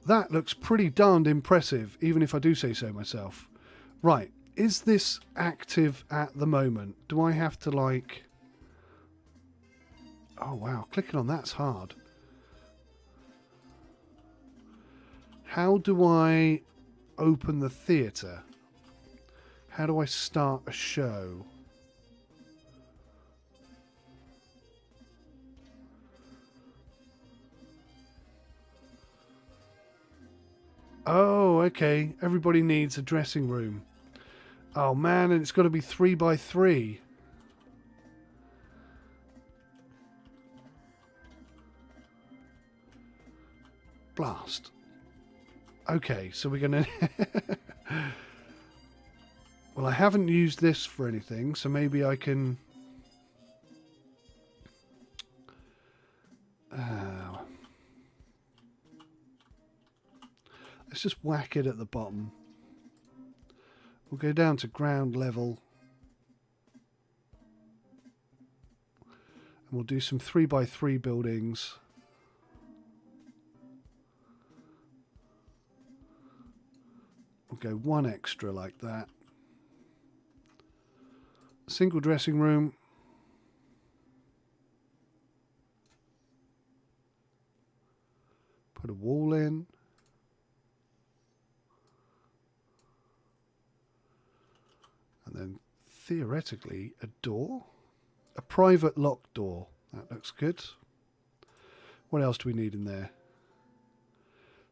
That looks pretty darned impressive, even if I do say so myself. Right, is this active at the moment? Do I have to like... Oh wow, clicking on that's hard. How do I open the theatre? How do I start a show? Oh, okay. Everybody needs a dressing room. Oh man, and it's got to be 3 by 3. Blast. Okay, so we're going to... Well, I haven't used this for anything, so maybe I can... let's just whack it at the bottom. We'll go down to ground level. And we'll do some 3x3 buildings. We'll go one extra like that. Single dressing room. Put a wall in. And then theoretically a door. A private lock door. That looks good. What else do we need in there?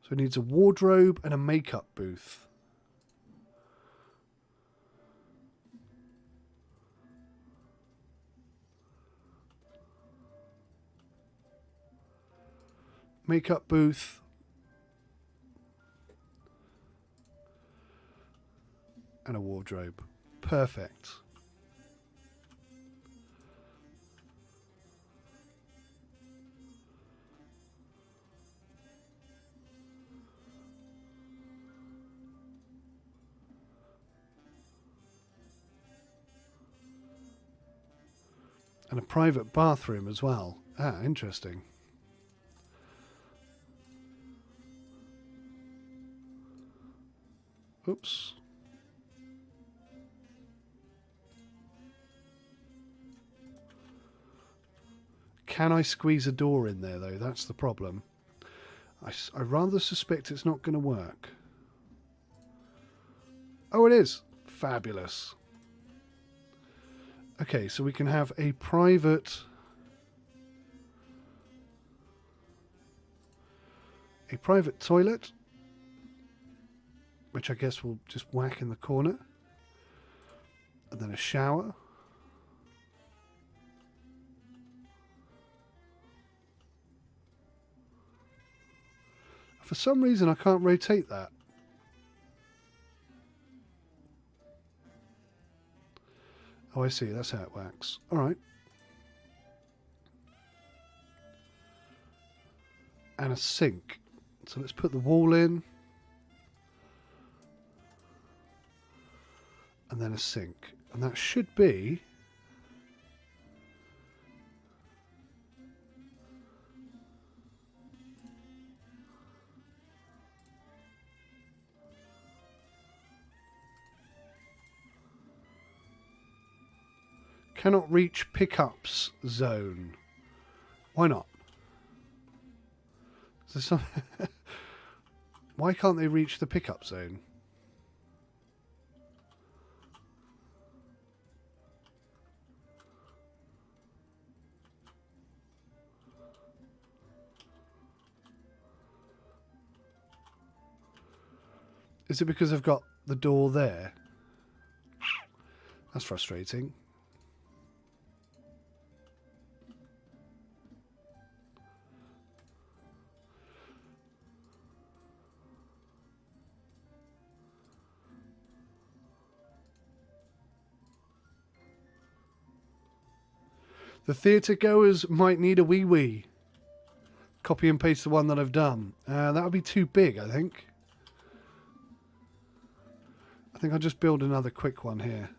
So it needs a wardrobe and a makeup booth. Makeup booth. And a wardrobe. Perfect. And a private bathroom as well. Ah, interesting. Oops. Can I squeeze a door in there, though? That's the problem. I rather suspect it's not going to work. Oh, it is. Fabulous. Okay, so we can have a private toilet, which I guess we'll just whack in the corner, and then a shower. For some reason, I can't rotate that. Oh, I see. That's how it works. All right. And a sink. So let's put the wall in. And then a sink. And that should be... cannot reach pickups zone. Why not? Is there some why can't they reach the pickup zone? Is it because I've got the door there? That's frustrating. The theatre goers might need a wee. Copy and paste the one that I've done. That would be too big, I think. I think I'll just build another quick one here.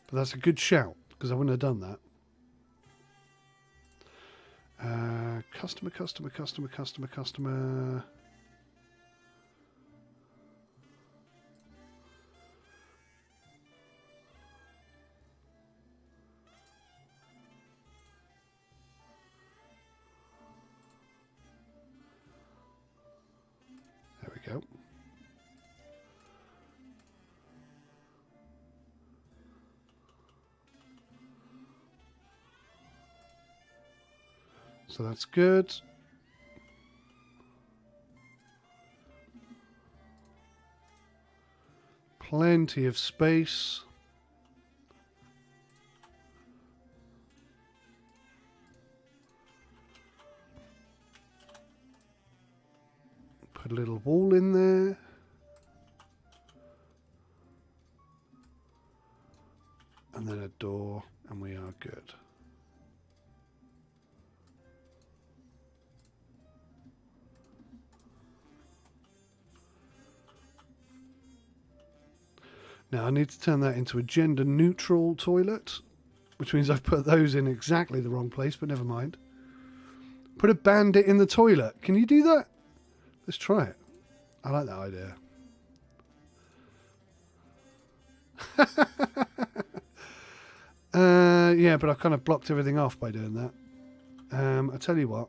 But that's a good shout, because I wouldn't have done that. Customer. There we go. So that's good. Plenty of space. Put a little wall in there. And then a door, and we are good. Now I need to turn that into a gender neutral toilet, which means I've put those in exactly the wrong place, but never mind. Put a bandit in the toilet. Can you do that? Let's try it. I like that idea. Yeah, but I kind of blocked everything off by doing that. I tell you what.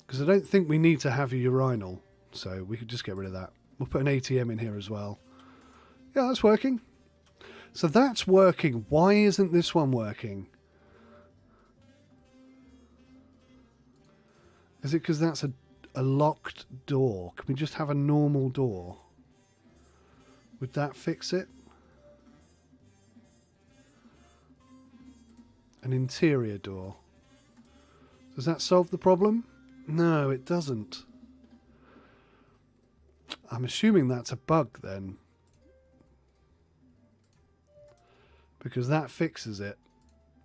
Because I don't think we need to have a urinal, so we could just get rid of that. We'll put an ATM in here as well. Yeah, that's working. So that's working. Why isn't this one working? Is it because that's a locked door? Can we just have a normal door? Would that fix it? An interior door. Does that solve the problem? No, it doesn't. I'm assuming that's a bug then. Because that fixes it.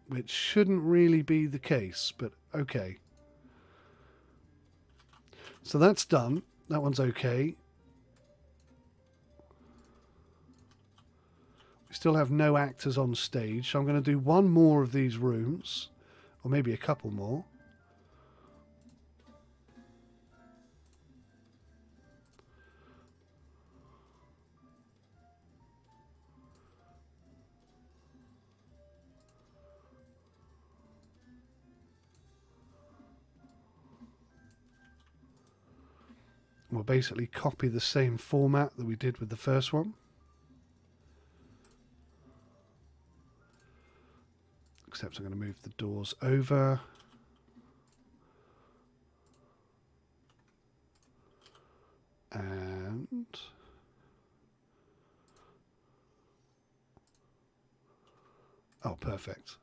Which shouldn't really be the case, but okay. So that's done. That one's okay. We still have no actors on stage, so I'm going to do one more of these rooms. Or maybe a couple more. We'll basically copy the same format that we did with the first one. Except I'm going to move the doors over. And oh, perfect.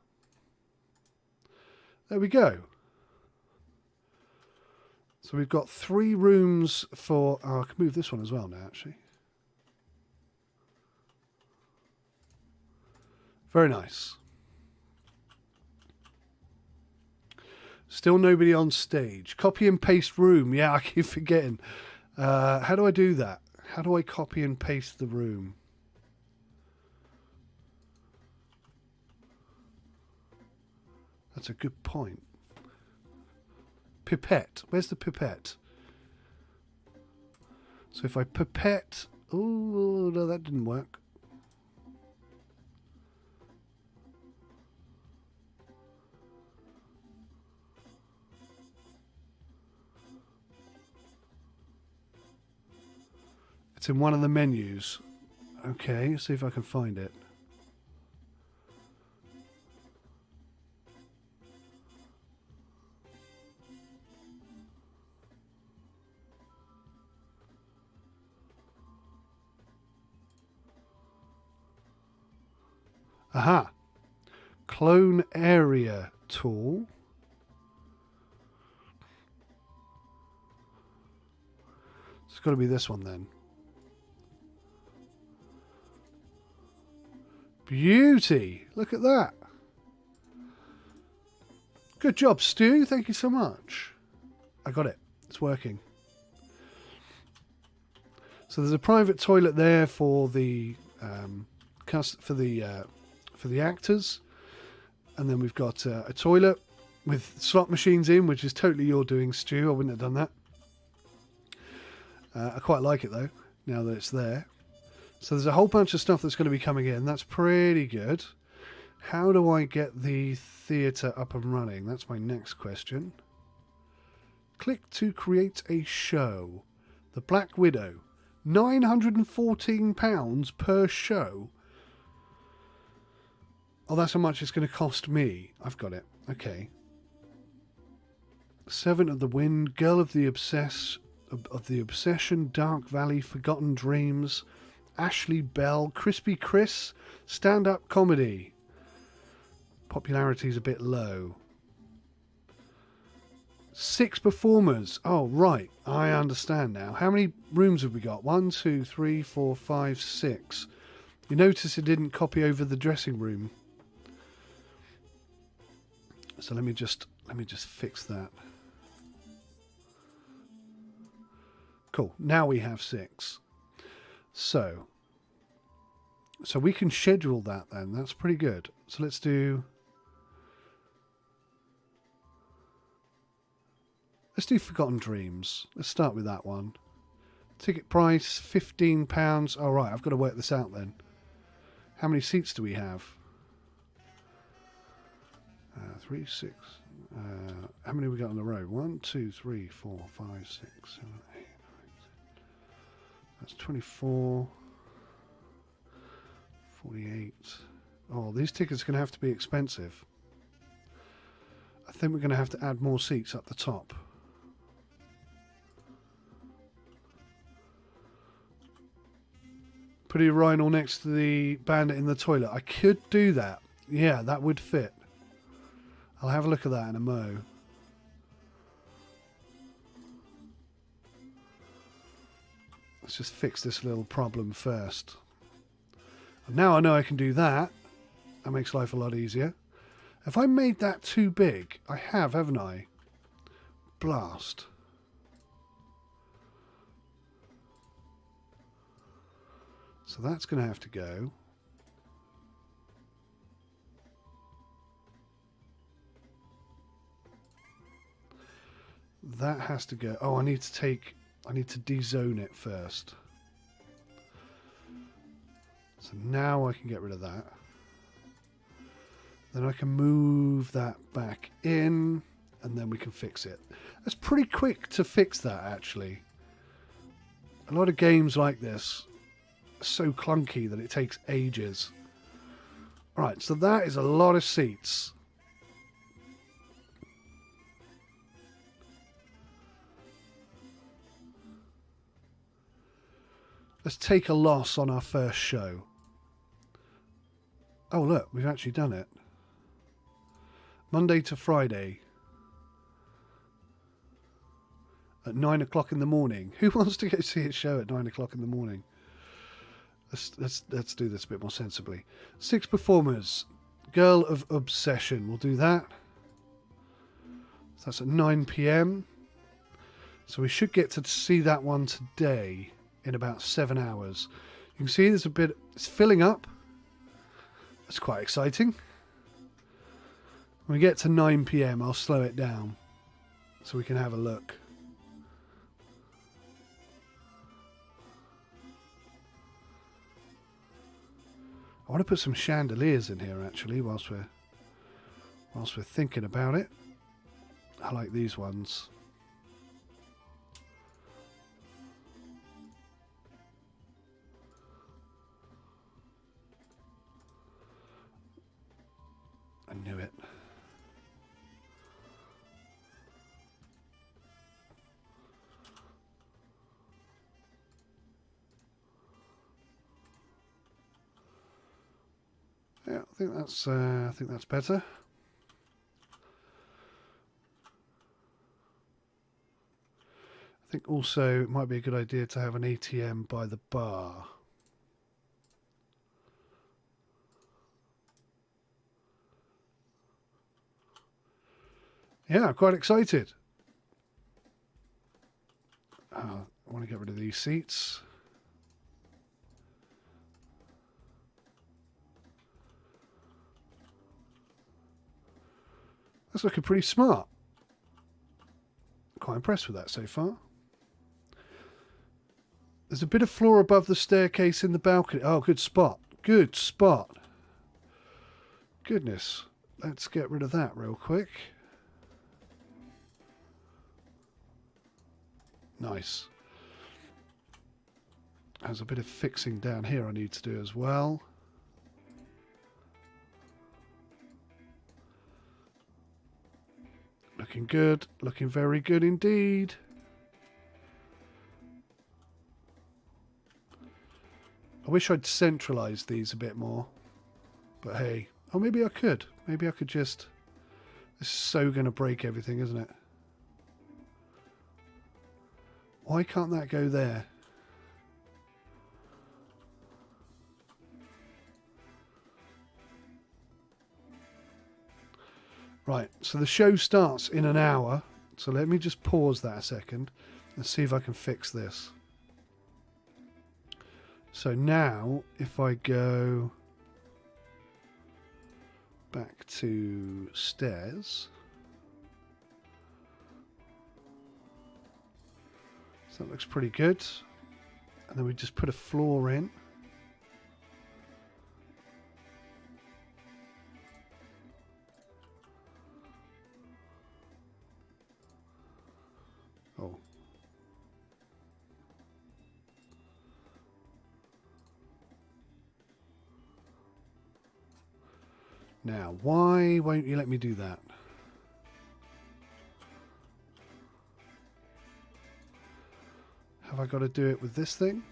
There we go. So we've got 3 rooms for... Oh, I can move this one as well now, actually. Very nice. Still nobody on stage. Copy and paste room. Yeah, I keep forgetting. How do I do that? How do I copy and paste the room? That's a good point. Pipette. Where's the pipette? So if I pipette... Oh, no, that didn't work. It's in one of the menus. Okay, see if I can find it. Aha. Clone area tool. It's got to be this one then. Beauty. Look at that. Good job, Stu. Thank you so much. I got it. It's working. So there's a private toilet there for the for the actors, and then we've got a toilet with slot machines in, which is totally your doing, Stu. I wouldn't have done that. I quite like it though, now that it's there. So there's a whole bunch of stuff that's going to be coming in. That's pretty good. How do I get the theatre up and running? That's my next question. Click to create a show. The Black Widow. £914 per show. Oh, that's how much it's going to cost me. I've got it. Okay. Seven of the Wind, Girl of the Obsession, Dark Valley, Forgotten Dreams, Ashley Bell, Crispy Chris, stand-up comedy. Popularity is a bit low. 6 performers. Oh, right. I understand now. How many rooms have we got? 1, 2, 3, 4, 5, 6. You notice it didn't copy over the dressing room. So let me just fix that. Cool. Now we have 6. So we can schedule that then. That's pretty good. So let's do Forgotten Dreams. Let's start with that one. Ticket price £15. All right, I've got to work this out then. How many seats do we have? 3, 6. How many have we got on the road? 1, 2, 3, 4, 5, 6, 7, 8, 9, 10. That's 24. 48. Oh, these tickets are going to have to be expensive. I think we're going to have to add more seats up the top. Put a urinal next to the bandit in the toilet. I could do that. Yeah, that would fit. I'll have a look at that in a mo. Let's just fix this little problem first. And now I know I can do that. That makes life a lot easier. Have I made that too big? I have, haven't I? Blast. So that's going to have to go. That has to go. Oh, I need to dezone it first. So now I can get rid of that. Then I can move that back in, and then we can fix it. That's pretty quick to fix that, actually. A lot of games like this are so clunky that it takes ages. Alright, so that is a lot of seats. Let's take a loss on our first show. Oh, look, we've actually done it. Monday to Friday. At 9 o'clock in the morning. Who wants to go see a show at 9 o'clock in the morning? Let's do this a bit more sensibly. 6 performers. Girl of Obsession. We'll do that. So that's at 9 p.m. So we should get to see that one today in about 7 hours. You can see there's a bit... It's filling up. That's quite exciting. When we get to 9 p.m, I'll slow it down so we can have a look. I want to put some chandeliers in here actually whilst we're thinking about it. I like these ones. I knew it. Yeah, I think that's better. I think also it might be a good idea to have an ATM by the bar. Yeah, I'm quite excited. I want to get rid of these seats. That's looking pretty smart. Quite impressed with that so far. There's a bit of floor above the staircase in the balcony. Oh, good spot. Good spot. Goodness. Let's get rid of that real quick. Nice. There's a bit of fixing down here I need to do as well. Looking good. Looking very good indeed. I wish I'd centralised these a bit more. But hey. Oh, maybe I could. Maybe I could just... This is so going to break everything, isn't it? Why can't that go there? Right, so the show starts in an hour. So let me just pause that a second and see if I can fix this. So now, if I go back to stairs. So that looks pretty good. And then we just put a floor in. Oh. Now, why won't you let me do that? Have I got to do it with this thing?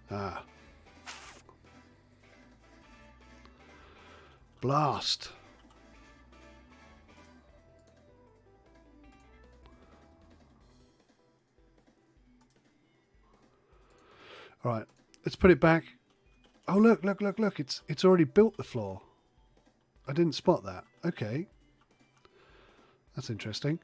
Ah. Blast. All right, let's put it back. Oh, look, look, look, look. It's already built the floor. I didn't spot that. Okay. That's interesting.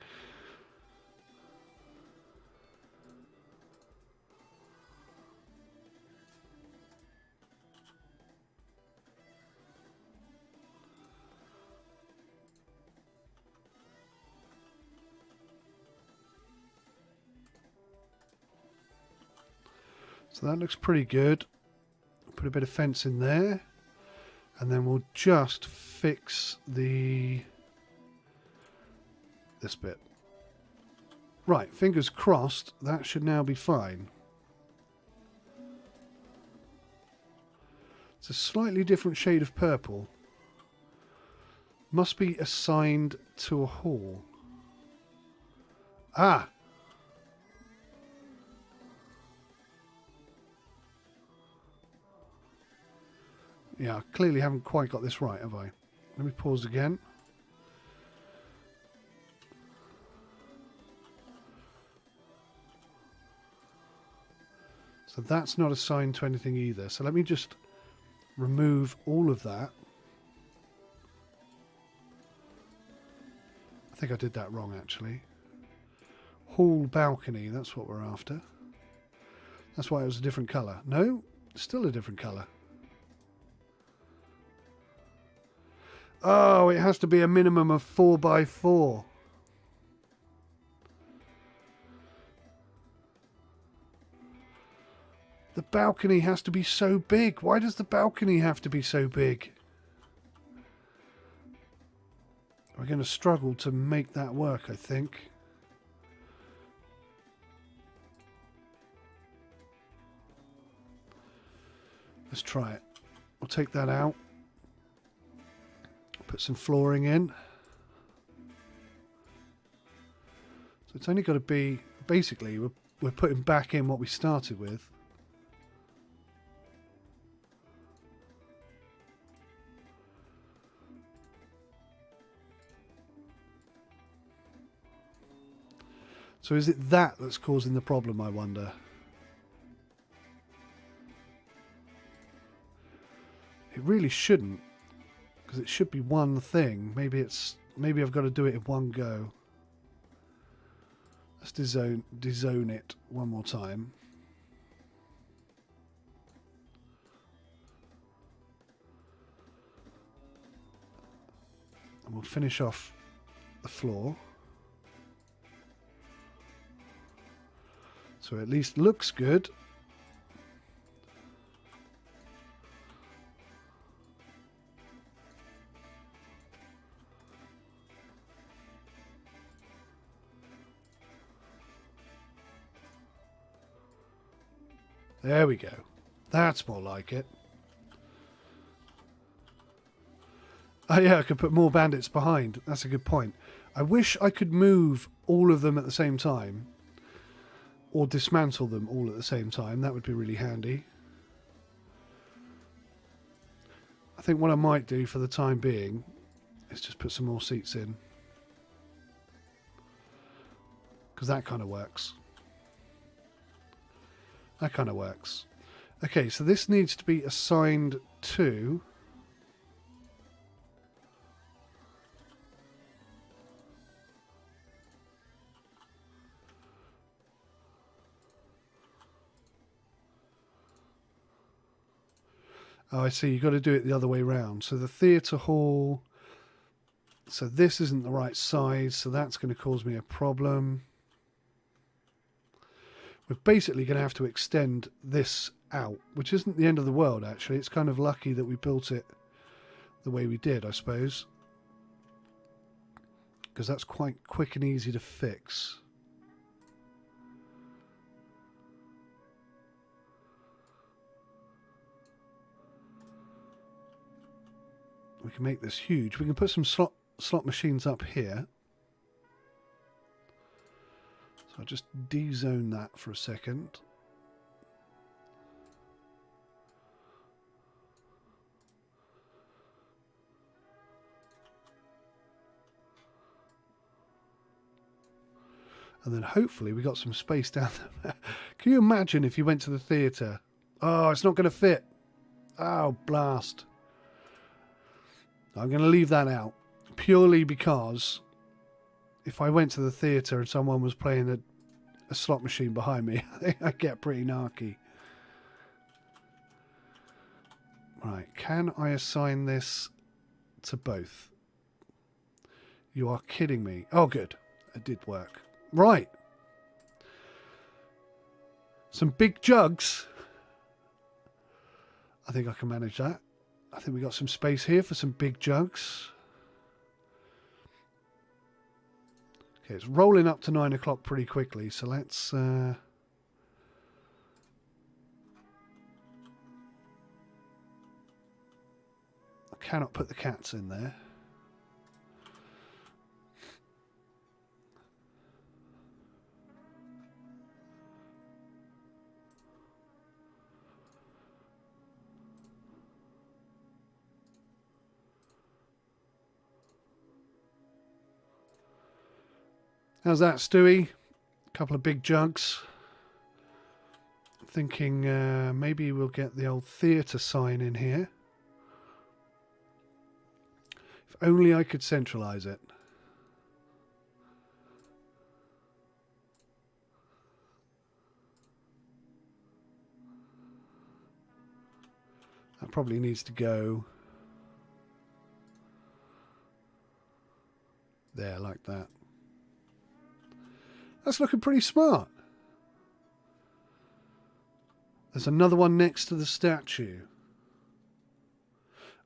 So that looks pretty good. Put a bit of fence in there. And then we'll just fix this bit. Right, fingers crossed, that should now be fine. It's a slightly different shade of purple. Must be assigned to a hall. Ah! Yeah, I clearly haven't quite got this right, have I? Let me pause again. So that's not assigned to anything either. So let me just remove all of that. I think I did that wrong, actually. Hall balcony, that's what we're after. That's why it was a different colour. No, still a different colour. Oh, it has to be a minimum of 4x4. The balcony has to be so big. Why does the balcony have to be so big? We're going to struggle to make that work, I think. Let's try it. We'll take that out. Put some flooring in. So it's only got to be, basically, we're putting back in what we started with. So is it that that's causing the problem, I wonder? It really shouldn't. Because it should be one thing. Maybe I've got to do it in one go. Let's dezone it one more time. And we'll finish off the floor. So it at least looks good. There we go. That's more like it. Oh yeah, I could put more bandits behind. That's a good point. I wish I could move all of them at the same time. Or dismantle them all at the same time. That would be really handy. I think what I might do for the time being is just put some more seats in. Because that kind of works. That kind of works. Okay, so this needs to be assigned to... Oh, I see. You've got to do it the other way round. So the theatre hall... So this isn't the right size, so that's going to cause me a problem. We're basically going to have to extend this out, which isn't the end of the world, actually. It's kind of lucky that we built it the way we did, I suppose. Because that's quite quick and easy to fix. We can make this huge. We can put some slot machines up here. So I'll just de-zone that for a second. And then hopefully we got some space down there. Can you imagine if you went to the theatre? Oh, it's not going to fit. Oh, blast. I'm going to leave that out. Purely because if I went to the theatre and someone was playing a slot machine behind me, I think I'd get pretty narky. Right, can I assign this to both? You are kidding me. Oh, good. It did work. Right. Some big jugs. I think I can manage that. I think we got some space here for some big jugs. Okay, it's rolling up to 9 o'clock pretty quickly, so let's... I cannot put the cats in there. How's that, Stewie? A couple of big jugs. Thinking maybe we'll get the old theatre sign in here. If only I could centralise it. That probably needs to go there like that. That's looking pretty smart. There's another one next to the statue.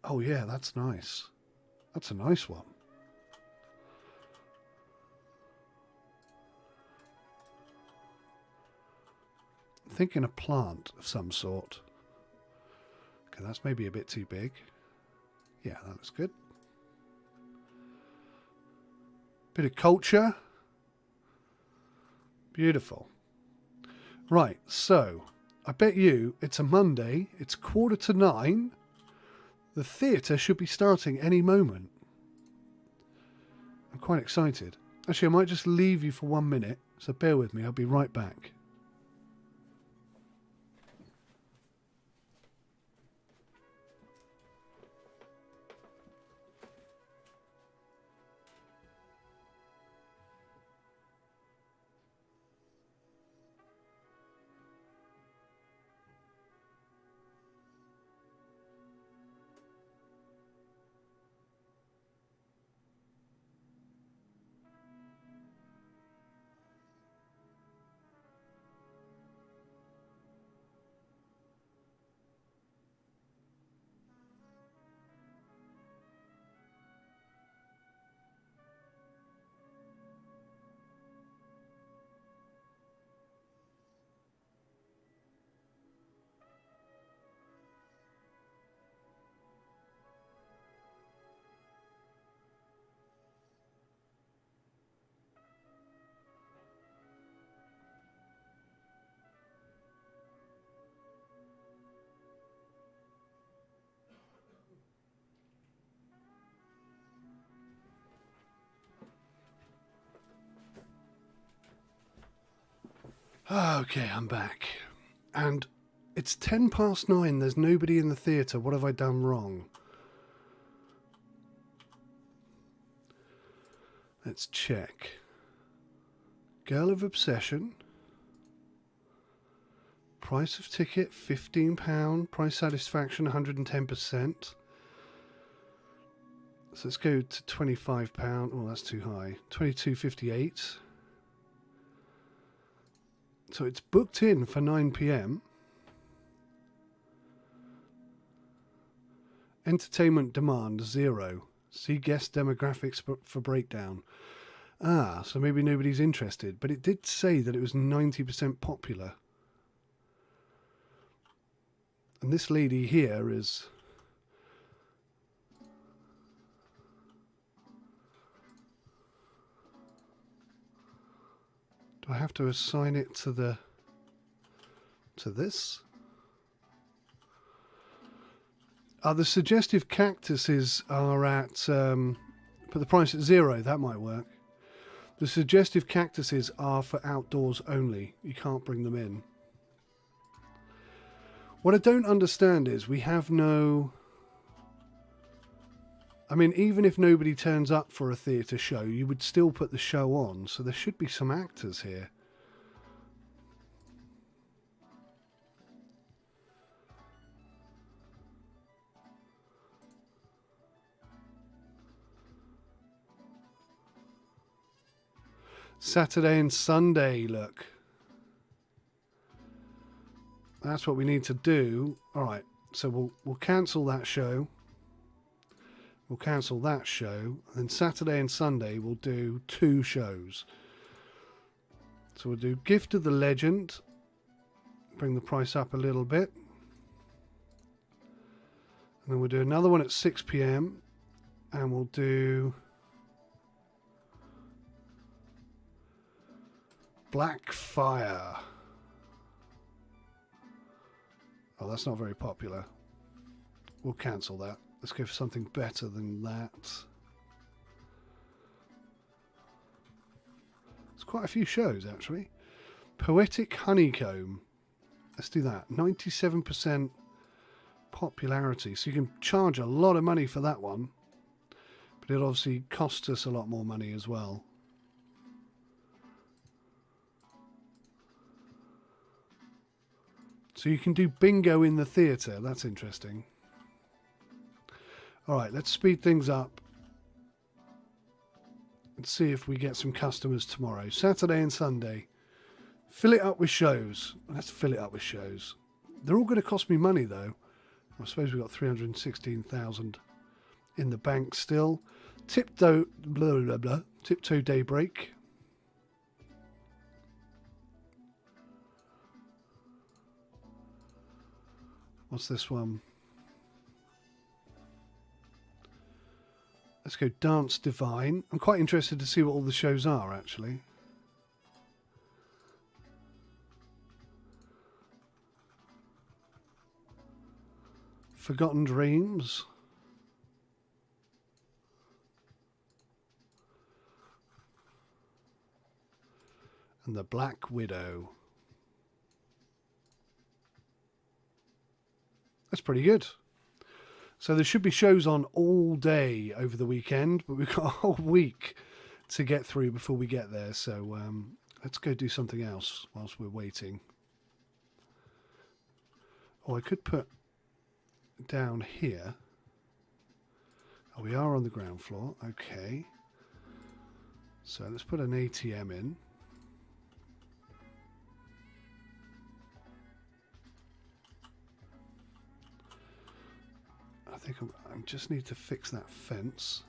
Oh yeah, that's nice. That's a nice one. I'm thinking a plant of some sort. Okay, that's maybe a bit too big. Yeah, that looks good. Bit of culture. Beautiful. Right, so I bet you it's a Monday, it's 9:15. The theatre should be starting any moment. I'm quite excited. Actually, I might just leave you for 1 minute, so bear with me, I'll be right back. Okay, I'm back. And it's 9:10. There's nobody in the theatre. What have I done wrong? Let's check. Girl of Obsession. Price of ticket, £15. Price satisfaction, 110%. So let's go to £25. Oh, that's too high. £22.58. So it's booked in for 9 p.m. Entertainment demand, 0. See guest demographics for breakdown. Ah, so maybe nobody's interested. But it did say that it was 90% popular. And this lady here is... Do I have to assign it to this? The suggestive cactuses are at... put the price at 0. That might work. The suggestive cactuses are for outdoors only. You can't bring them in. What I don't understand is we have no... I mean, even if nobody turns up for a theatre show, you would still put the show on. So there should be some actors here. Saturday and Sunday, look. That's what we need to do. All right, so we'll cancel that show. We'll cancel that show. And then Saturday and Sunday we'll do 2 shows. So we'll do Gift of the Legend. Bring the price up a little bit. And then we'll do another one at 6 p.m. And we'll do Black Fire. Oh, that's not very popular. We'll cancel that. Let's go for something better than that. There's quite a few shows, actually. Poetic Honeycomb. Let's do that. 97% popularity. So you can charge a lot of money for that one. But it obviously costs us a lot more money as well. So you can do bingo in the theatre. That's interesting. All right, let's speed things up. Let's see if we get some customers tomorrow. Saturday and Sunday. Fill it up with shows. Let's fill it up with shows. They're all going to cost me money, though. I suppose we've got 316,000 in the bank still. Tiptoe Daybreak. What's this one? Let's go Dance Divine. I'm quite interested to see what all the shows are, actually. Forgotten Dreams. And The Black Widow. That's pretty good. So there should be shows on all day over the weekend, but we've got a whole week to get through before we get there. So let's go do something else whilst we're waiting. Or I could put down here. Oh, we are on the ground floor. Okay. So let's put an ATM in. I think I just need to fix that fence.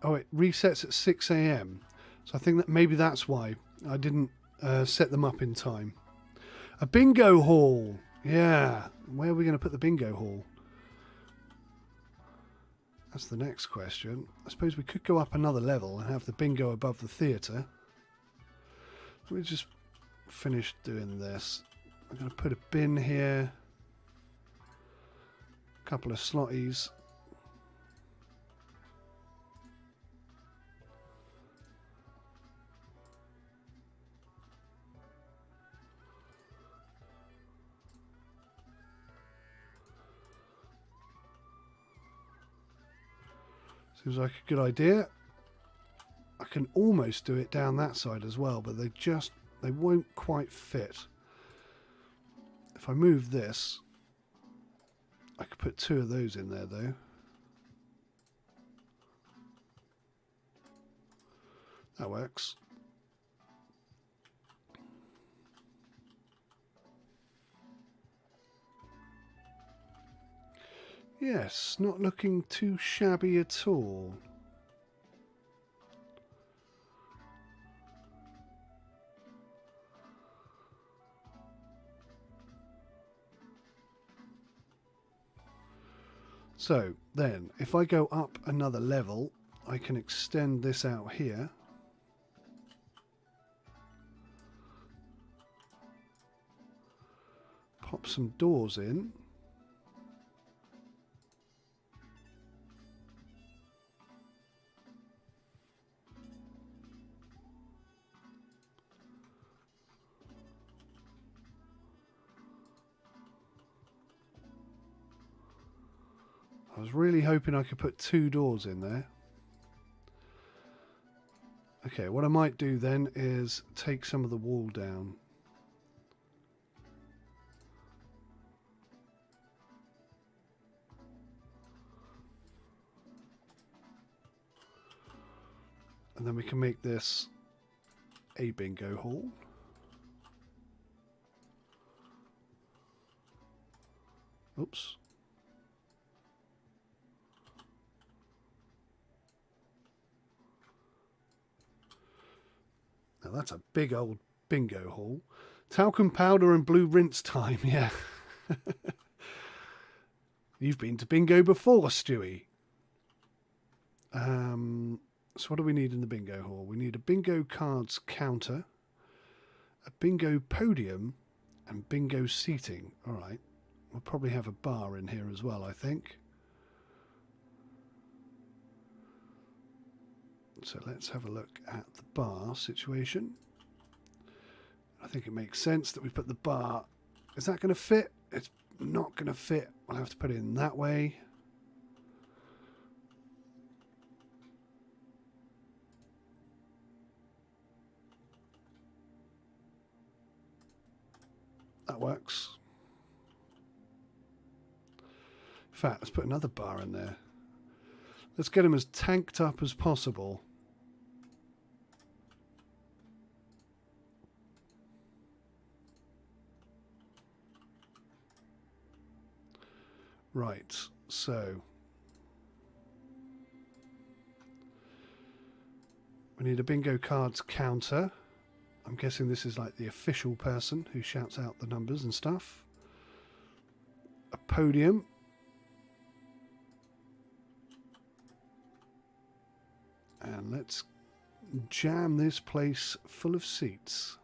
Oh, it resets at 6 a.m. So I think that maybe that's why I didn't set them up in time. A bingo hall. Yeah. Where are we going to put the bingo hall? That's the next question. I suppose we could go up another level and have the bingo above the theatre. Let me just finish doing this. I'm going to put a bin here. A couple of slotties. Seems like a good idea. I can almost do it down that side as well, but they won't quite fit. If I move this, I could put 2 of those in there though. That works. Yes, not looking too shabby at all. So then, if I go up another level, I can extend this out here. Pop some doors in. I was really hoping I could put 2 doors in there. Okay, what I might do then is take some of the wall down. And then we can make this a bingo hall. Oops. Now that's a big old bingo hall. Talcum powder and blue rinse time, yeah. You've been to bingo before, Stewie. So what do we need in the bingo hall? We need a bingo cards counter, a bingo podium, and bingo seating. All right. We'll probably have a bar in here as well, I think. So let's have a look at the bar situation. I think it makes sense that we put the bar... Is that going to fit? It's not going to fit. We'll have to put it in that way. That works. In fact, let's put another bar in there. Let's get them as tanked up as possible. Right, so we need a bingo cards counter. I'm guessing this is like the official person who shouts out the numbers and stuff. A podium. And let's jam this place full of seats.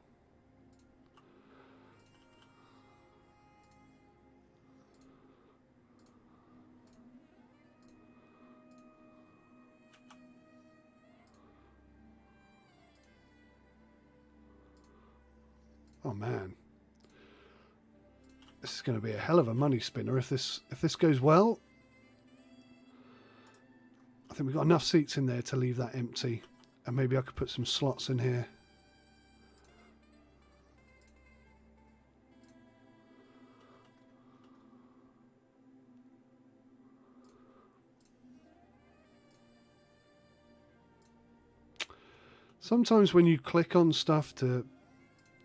Oh man, this is going to be a hell of a money spinner if this goes well. I think we've got enough seats in there to leave that empty, and maybe I could put some slots in here. Sometimes when you click on stuff to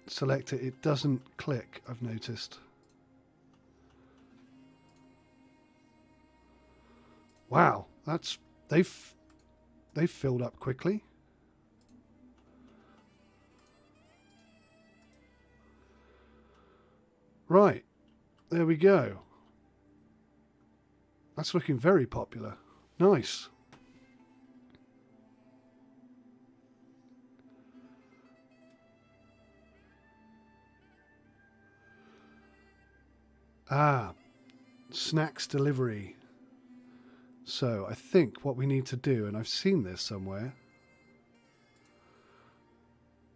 select it, it doesn't click, I've noticed. Wow, they've filled up quickly. Right, there we go. That's looking very popular. Nice. Ah, snacks delivery. So I think what we need to do, and I've seen this somewhere.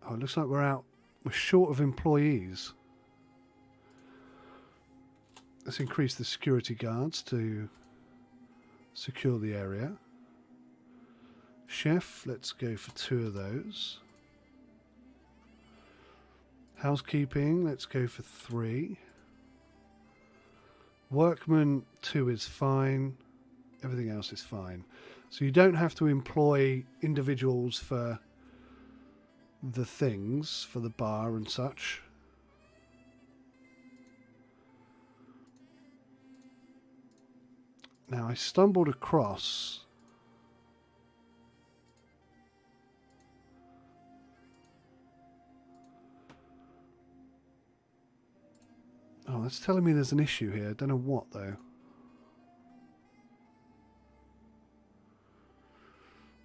Oh, it looks like we're short of employees. Let's increase the security guards to secure the area. Chef, let's go for 2 of those. Housekeeping, let's go for 3. Workman, 2 is fine. Everything else is fine. So you don't have to employ individuals for the things, for the bar and such. Now I stumbled across... Oh, that's telling me there's an issue here. I don't know what, though.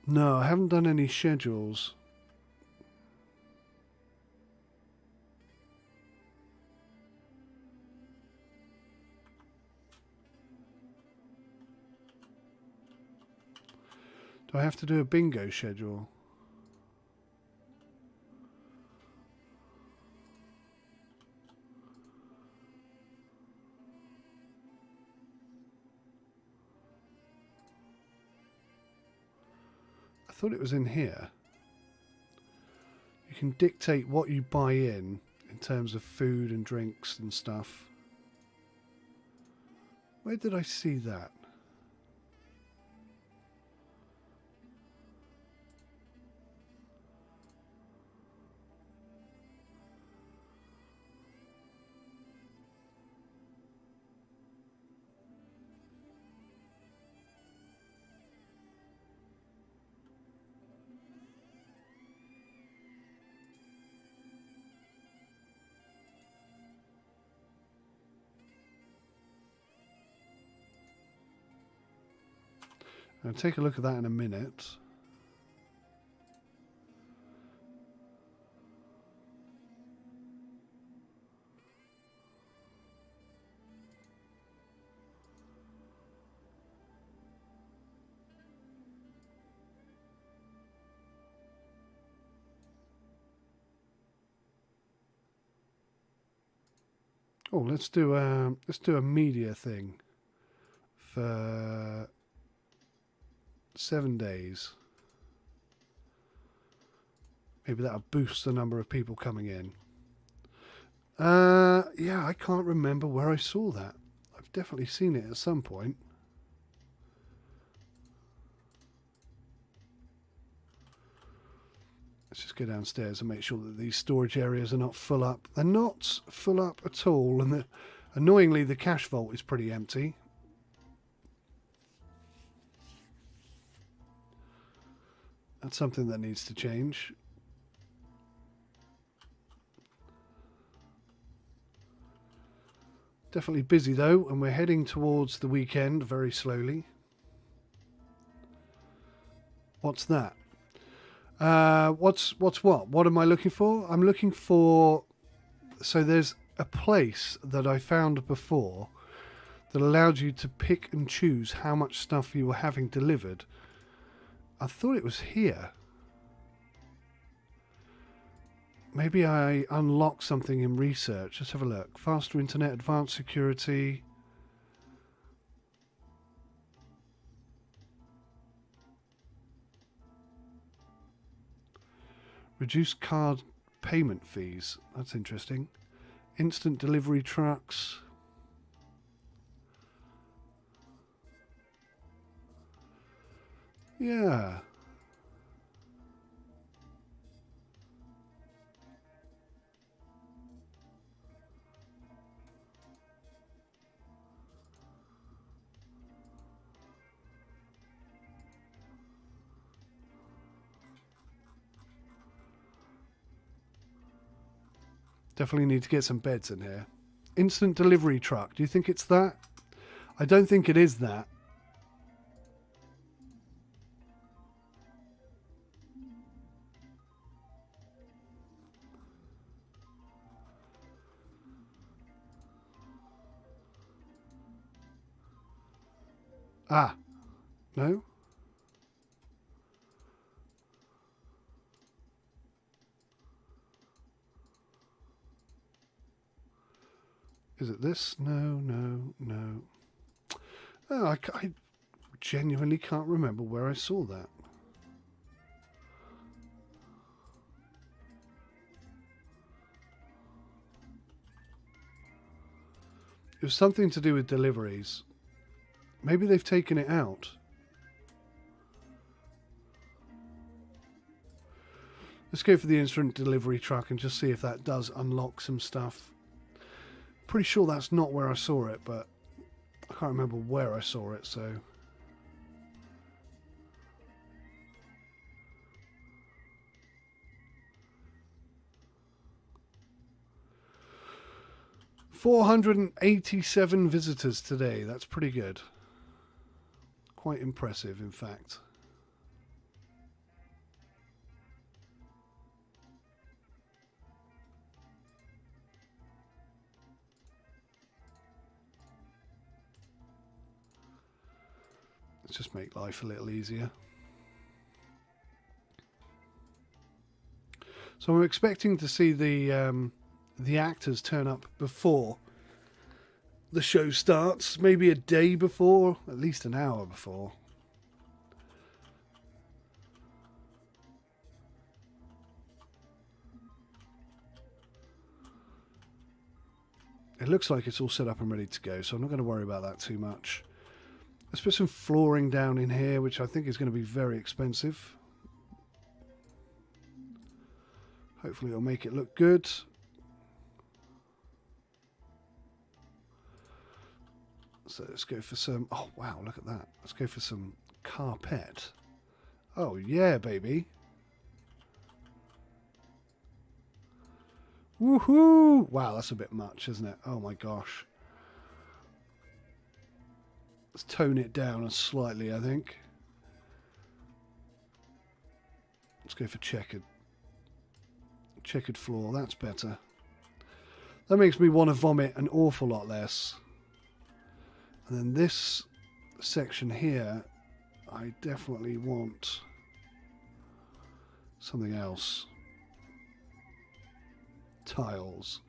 No, I haven't done any schedules. Do I have to do a bingo schedule? I thought it was in here. You can dictate what you buy in terms of food and drinks and stuff. Where did I see that? I'll take a look at that in a minute. Oh, let's do a media thing for 7 days. Maybe that'll boost the number of people coming in. Yeah, I can't remember where I saw that. I've definitely seen it at some point. Let's just go downstairs and make sure that these storage areas are not full up. They're not full up at all, and annoyingly the cash vault is pretty empty. That's something that needs to change. Definitely busy though, and we're heading towards the weekend very slowly. What's that? What's what? What am I looking for? I'm looking for... So there's a place that I found before that allowed you to pick and choose how much stuff you were having delivered. I thought it was here. Maybe I unlocked something in research. Let's have a look. Faster internet, advanced security. Reduced card payment fees. That's interesting. Instant delivery trucks. Yeah. Definitely need to get some beds in here. Instant delivery truck. Do you think it's that? I don't think it is that. Ah, no? Is it this? No, no, no. Oh, I genuinely can't remember where I saw that. It was something to do with deliveries. Maybe they've taken it out. Let's go for the instant delivery truck and just see if that does unlock some stuff. Pretty sure that's not where I saw it, but I can't remember where I saw it, so... $487 visitors today. That's pretty good. Quite impressive, in fact. Let's just make life a little easier. So I'm expecting to see the actors turn up before the show starts, maybe a day before, at least an hour before. It looks like it's all set up and ready to go, so I'm not going to worry about that too much. Let's put some flooring down in here, which I think is going to be very expensive. Hopefully it'll make it look good. So let's go for some... Oh, wow, look at that. Let's go for some carpet. Oh, yeah, baby. Woohoo! Wow, that's a bit much, isn't it? Oh, my gosh. Let's tone it down slightly, I think. Let's go for checkered. Checkered floor, that's better. That makes me want to vomit an awful lot less. And then this section here, I definitely want something else. Tiles.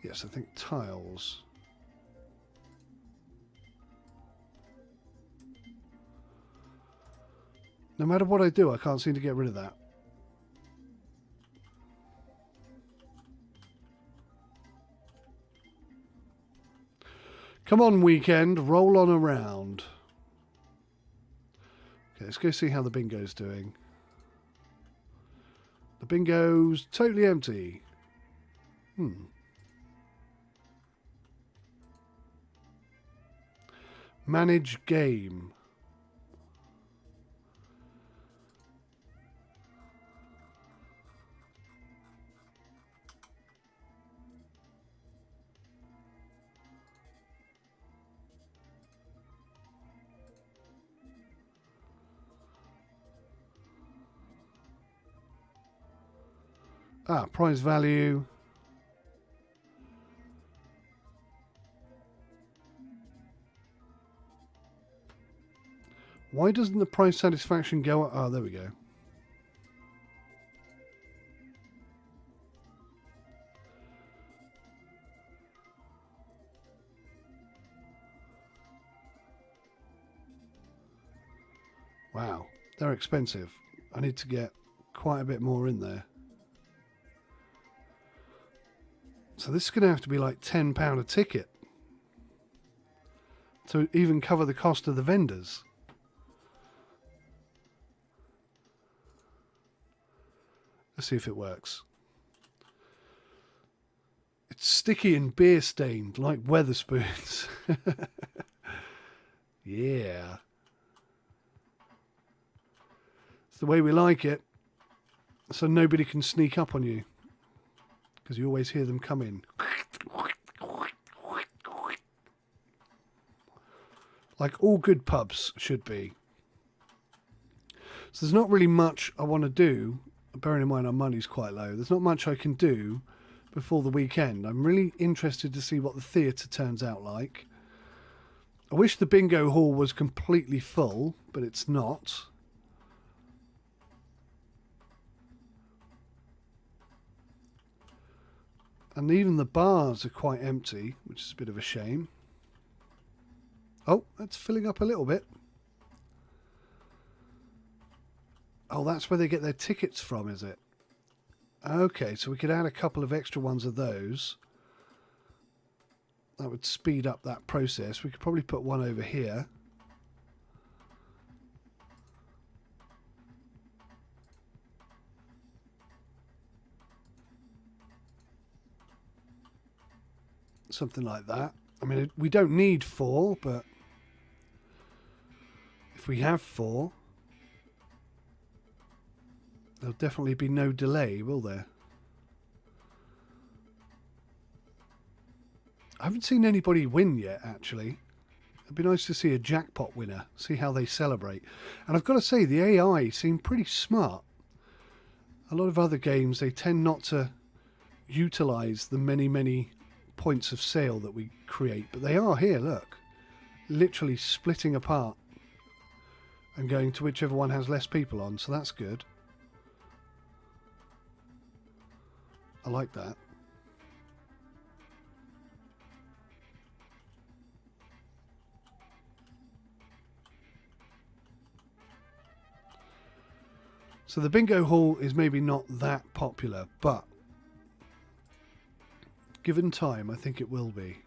Yes, I think tiles. No matter what I do, I can't seem to get rid of that. Come on, weekend, roll on around. Okay, let's go see how the bingo's doing. The bingo's totally empty. Manage game. Ah, prize value. Why doesn't the price satisfaction go up? Oh, there we go. Wow, they're expensive. I need to get quite a bit more in there. So this is going to have to be like £10 a ticket to even cover the cost of the vendors. Let's see if it works. It's sticky and beer stained like Weatherspoons. Yeah. It's the way we like it. So nobody can sneak up on you. Because you always hear them come in. Like all good pubs should be. So there's not really much I want to do. Bearing in mind our money's quite low. There's not much I can do before the weekend. I'm really interested to see what the theatre turns out like. I wish the bingo hall was completely full, but it's not. And even the bars are quite empty, which is a bit of a shame. Oh, that's filling up a little bit. Oh, that's where they get their tickets from, is it? Okay, so we could add a couple of extra ones of those. That would speed up that process. We could probably put one over here. Something like that. I mean, we don't need 4, but if we have 4, there'll definitely be no delay, will there? I haven't seen anybody win yet, actually. It'd be nice to see a jackpot winner, see how they celebrate. And I've got to say, the AI seem pretty smart. A lot of other games, they tend not to utilise the many points of sale that we create. But they are here, look. Literally splitting apart and going to whichever one has less people on. So that's good. I like that. So the bingo hall is maybe not that popular, but given time, I think it will be.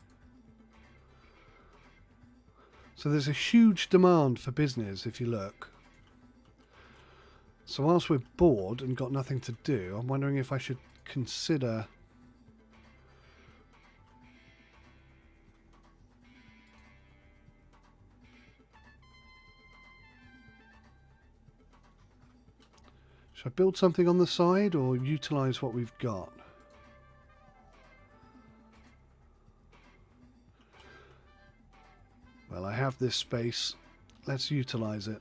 So there's a huge demand for business if you look. So whilst we're bored and got nothing to do, I'm wondering if I should consider should I build something on the side or utilise what we've got? Well, I have this space. Let's utilise it.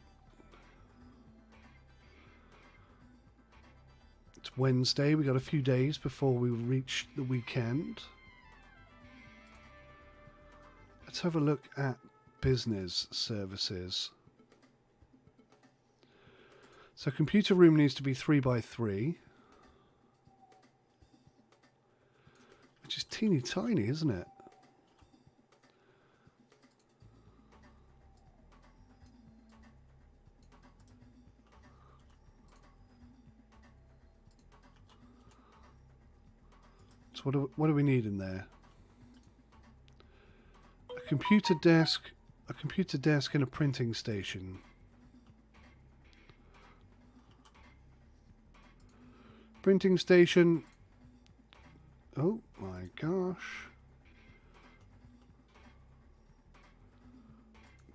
It's Wednesday. We've got a few days before we reach the weekend. Let's have a look at business services. So computer room needs to be 3 by 3. Which is teeny tiny, isn't it? So what do we need in there? A computer desk and a printing station. Printing station. Oh my gosh.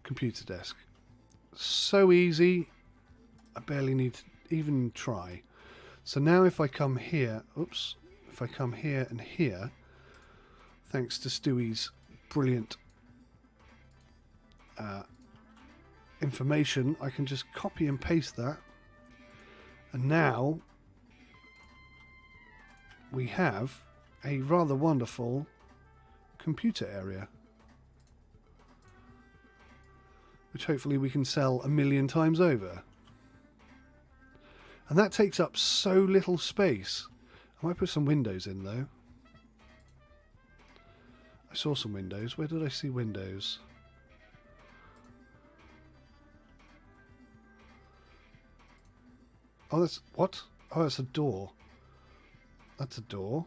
Computer desk. So easy. I barely need to even try. So now if I come here, oops. If I come here and here, thanks to Stewie's brilliant information, I can just copy and paste that. And now we have a rather wonderful computer area, which hopefully we can sell 1,000,000 times over. And that takes up so little space. I might put some windows in though. I saw some windows. Where did I see windows? Oh, that's what? Oh, that's a door. That's a door.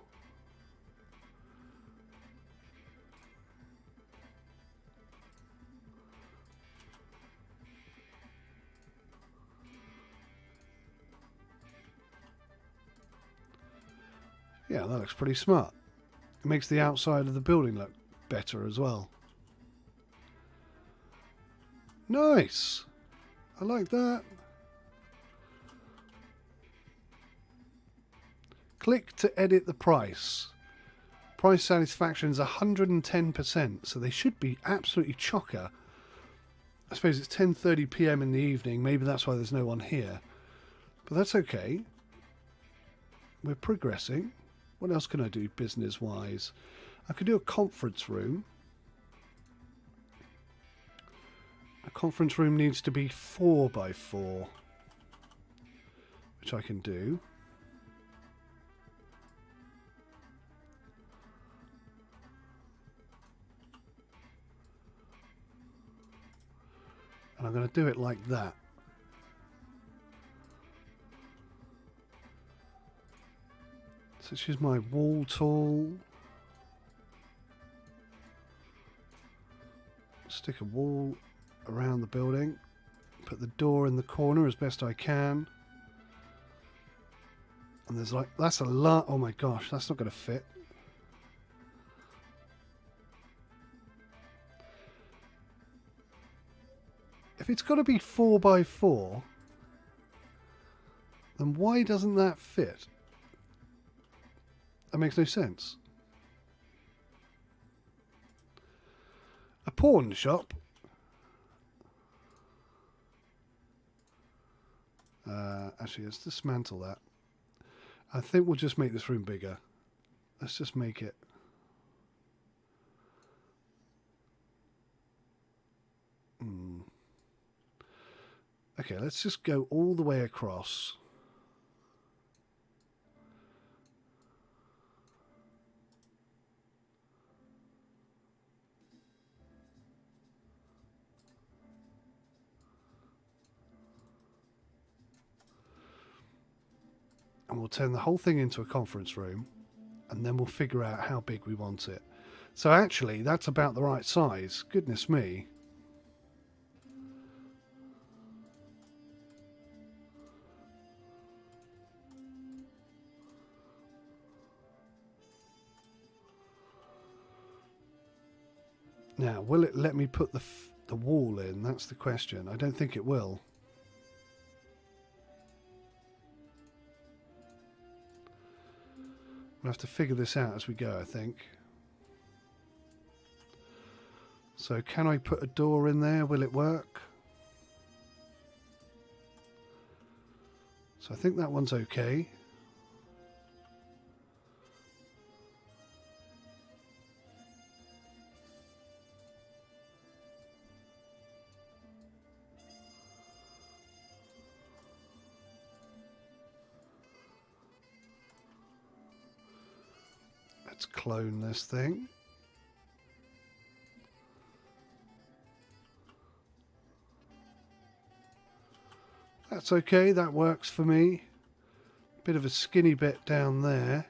Yeah, that looks pretty smart. It makes the outside of the building look better as well. Nice. I like that. Click to edit the price. Price satisfaction is 110%, so they should be absolutely chocker. I suppose it's 10:30 PM in the evening. Maybe that's why there's no one here. But that's okay. We're progressing. What else can I do business-wise? I could do a conference room. A conference room needs to be 4 by 4, which I can do. And I'm going to do it like that. So let's use my wall tool. Stick a wall around the building. Put the door in the corner as best I can. And there's like, that's a lot. Oh my gosh, that's not going to fit. If it's got to be 4 by 4, then why doesn't that fit? That makes no sense. A pawn shop? Actually, let's dismantle that. I think we'll just make this room bigger. Let's just make it. Okay, let's just go all the way across. And we'll turn the whole thing into a conference room, and then we'll figure out how big we want it. So actually, that's about the right size. Goodness me. Now, will it let me put the wall in? That's the question. I don't think it will. We'll have to figure this out as we go, I think. So can I put a door in there? Will it work? So I think that one's okay. Let's clone this thing. That's okay, that works for me. Bit of a skinny bit down there.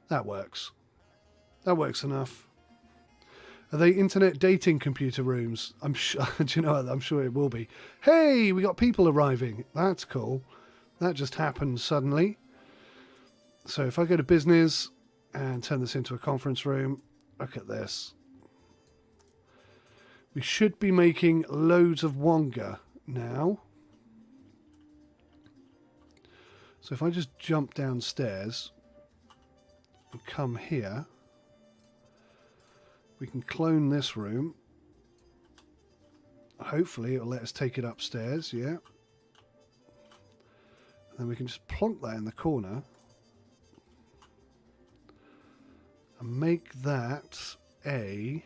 That works. That works enough. Are they internet dating computer rooms? I'm sure. Do you know what? I'm sure it will be. Hey, we got people arriving. That's cool. That just happened suddenly. So if I go to business and turn this into a conference room, look at this. We should be making loads of Wonga now. So if I just jump downstairs and come here, we can clone this room. Hopefully it'll let us take it upstairs, yeah. And then we can just plonk that in the corner and make that a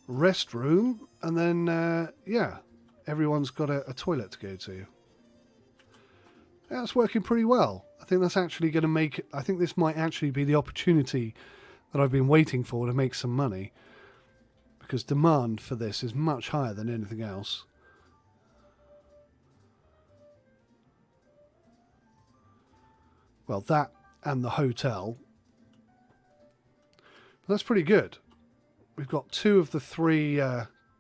restroom, and then yeah, everyone's got a toilet to go to. That's working pretty well. I think that's actually going to make... I think this might actually be the opportunity that I've been waiting for to make some money, because demand for this is much higher than anything else. Well, that and the hotel. But that's pretty good. We've got 2 of the 3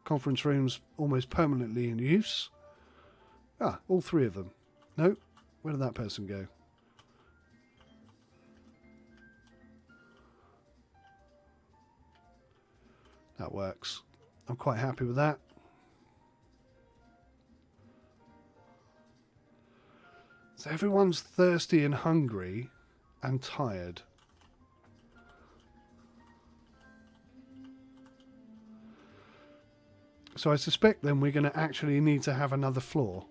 conference rooms almost permanently in use. Ah, all 3 of them. Nope. Where did that person go? That works. I'm quite happy with that. So everyone's thirsty and hungry and tired. So I suspect then we're going to actually need to have another floor.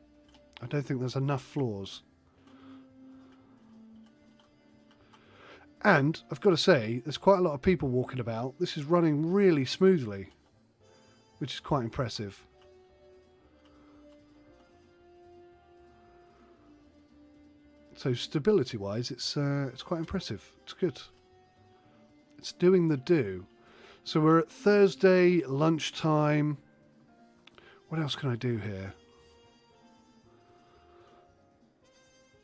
I don't think there's enough floors. And I've got to say, there's quite a lot of people walking about. This is running really smoothly, which is quite impressive. So stability-wise, it's quite impressive. It's good. It's doing the do. So we're at Thursday lunchtime. What else can I do here?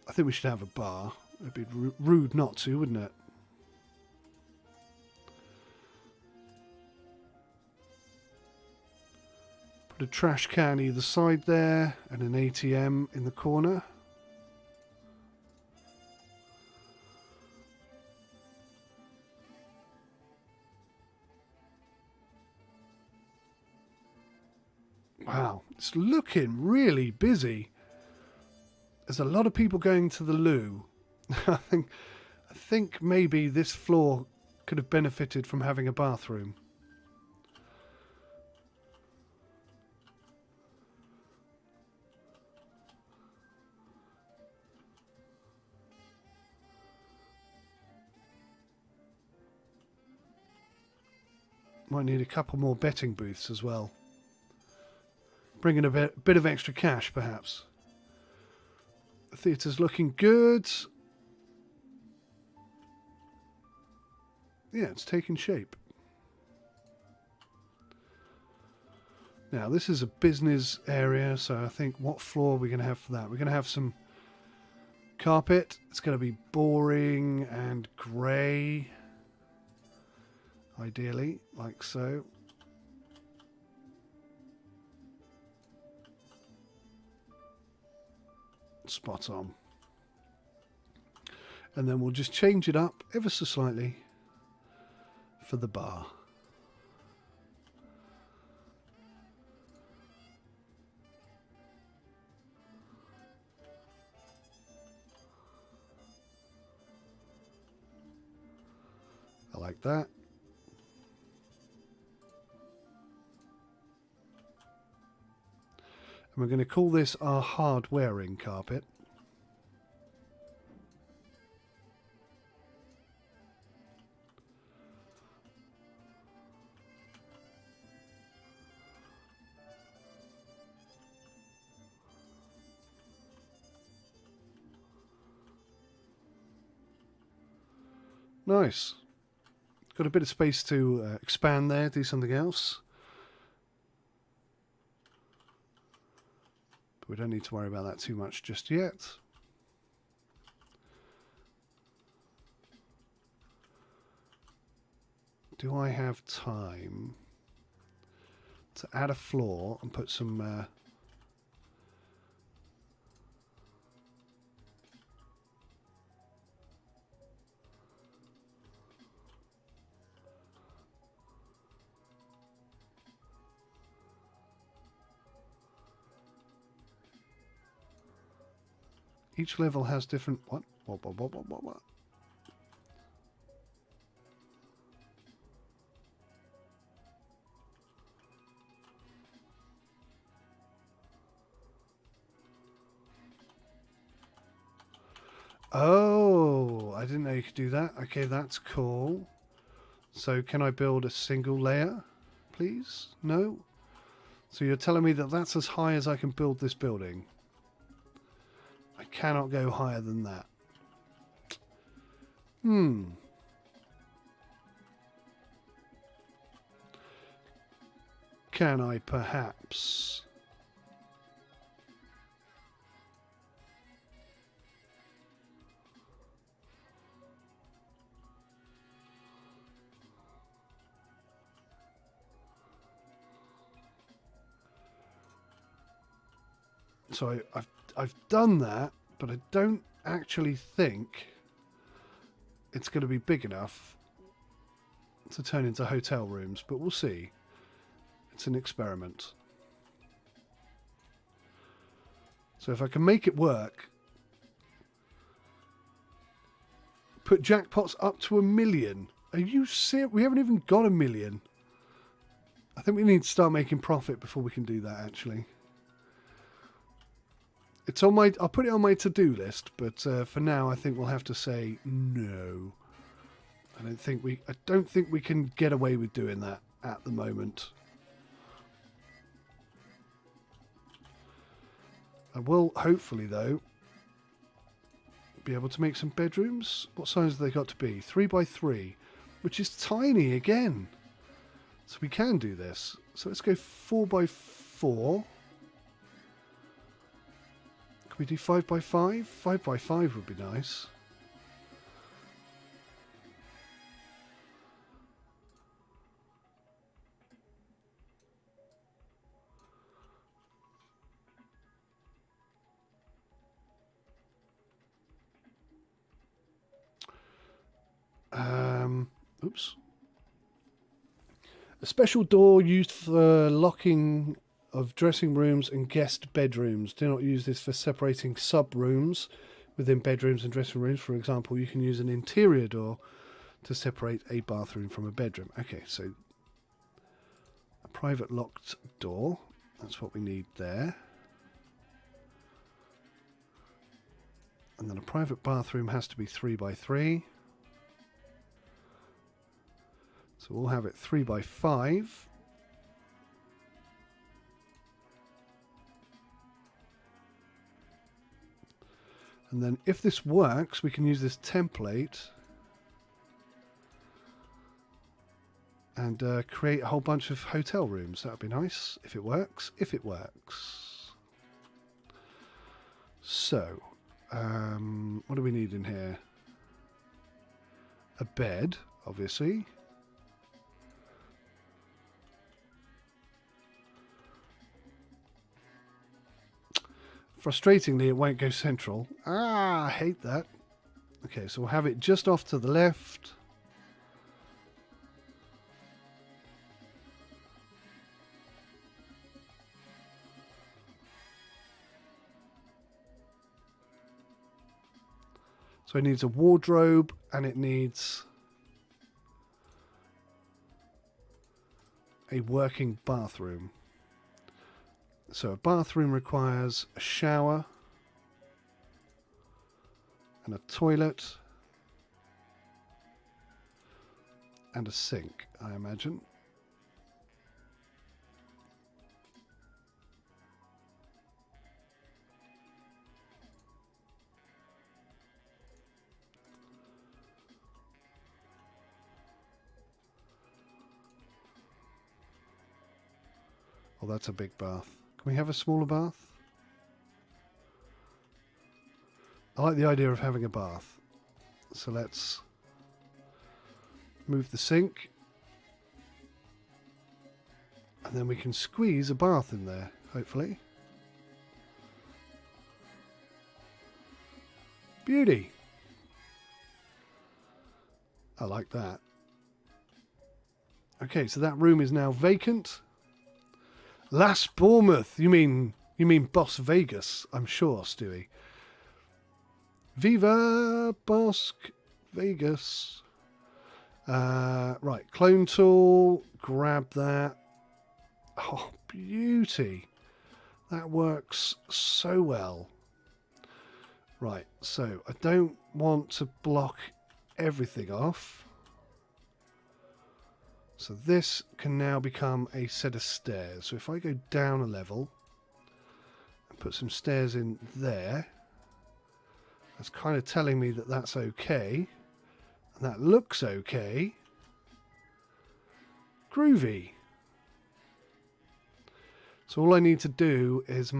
I think we should have a bar. It'd be rude not to, wouldn't it? Put a trash can either side there and an ATM in the corner. Wow, it's looking really busy. There's a lot of people going to the loo. I think maybe this floor could have benefited from having a bathroom. Might need a couple more betting booths as well. Bring in a bit of extra cash, perhaps. The theatre's looking good. Yeah, it's taking shape. Now, this is a business area, so I think what floor are we going to have for that? We're going to have some carpet. It's going to be boring and grey. Ideally, like so. Spot on. And then we'll just change it up ever so slightly for the bar. I like that. And we're going to call this our hard-wearing carpet. Nice. Got a bit of space to expand there, do something else. But we don't need to worry about that too much just yet. Do I have time to add a floor and put some... Each level has different... What? What? Oh, I didn't know you could do that. Okay, that's cool. So can I build a single layer, please? No? So you're telling me that that's as high as I can build this building? I cannot go higher than that. Can I perhaps... So I've done that, but I don't actually think it's going to be big enough to turn into hotel rooms, but we'll see. It's an experiment. So if I can make it work, put jackpots up to 1 million. Are you serious? We haven't even got 1 million. I think we need to start making profit before we can do that, actually. It's on my... I'll put it on my to-do list, but for now I think we'll have to say no. I don't think we can get away with doing that at the moment. I will, hopefully, though, be able to make some bedrooms. What size have they got to be? 3 by 3, which is tiny again. So we can do this. So let's go 4 by 4. Can we do 5 by 5? 5 by 5 would be nice. Oops. A special door used for locking of dressing rooms and guest bedrooms. Do not use this for separating sub-rooms within bedrooms and dressing rooms. For example, you can use an interior door to separate a bathroom from a bedroom. Okay, so a private locked door. That's what we need there. And then a private bathroom has to be 3 by 3. So we'll have it 3 by 5. And then if this works, we can use this template and create a whole bunch of hotel rooms. That would be nice if it works. If it works. So, what do we need in here? A bed, obviously. Frustratingly, it won't go central. Ah, I hate that. Okay, so we'll have it just off to the left. So it needs a wardrobe and it needs a working bathroom. So a bathroom requires a shower and a toilet and a sink, I imagine. Oh, that's a big bath. Can we have a smaller bath? I like the idea of having a bath. So let's move the sink. And then we can squeeze a bath in there, hopefully. Beauty. I like that. Okay, so that room is now vacant. Las Bournemouth. You mean Boss Vegas, I'm sure, Stewie. Viva Bosque Vegas. Right, clone tool. Grab that. Oh, beauty. That works so well. Right, so I don't want to block everything off. So this can now become a set of stairs. So if I go down a level and put some stairs in there, that's kind of telling me that that's okay. And that looks okay. Groovy. So all I need to do is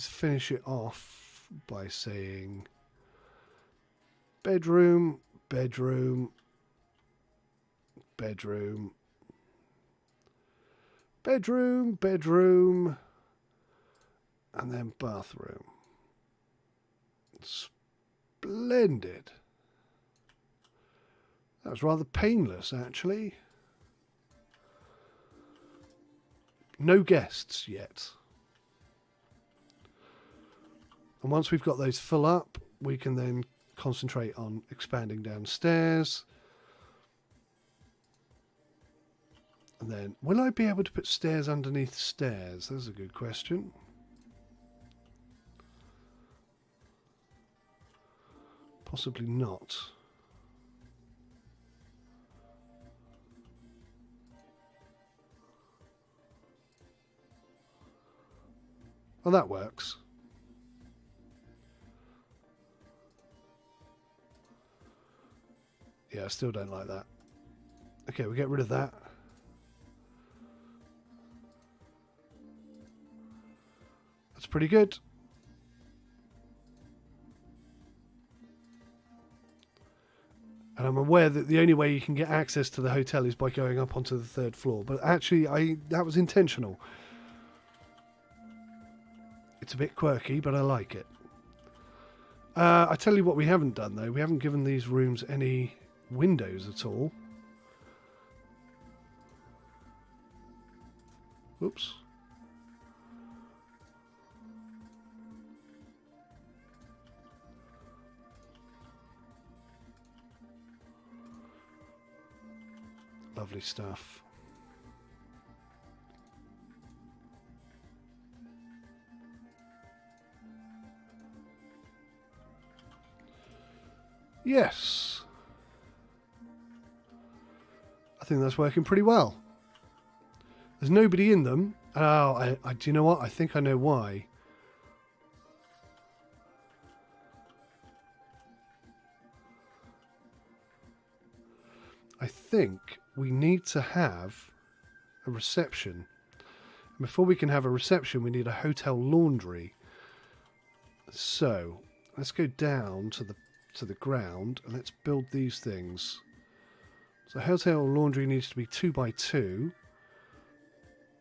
finish it off by saying bedroom, bedroom, bedroom, bedroom, bedroom, and then bathroom. Splendid. That was rather painless, actually. No guests yet. And once we've got those full up, we can then concentrate on expanding downstairs. And then, will I be able to put stairs underneath stairs? That's a good question. Possibly not. Well, that works. Yeah, I still don't like that. Okay, we'll get rid of that. That's pretty good. And I'm aware that the only way you can get access to the hotel is by going up onto the 3rd floor. But actually, that was intentional. It's a bit quirky, but I like it. I tell you what we haven't done, though. We haven't given these rooms any windows at all. Whoops. Lovely stuff. Yes. I think that's working pretty well. There's nobody in them. Oh, do you know what? I think I know why. I think we need to have a reception. Before we can have a reception, we need a hotel laundry. So let's go down to the ground and let's build these things. So hotel laundry needs to be 2 by 2.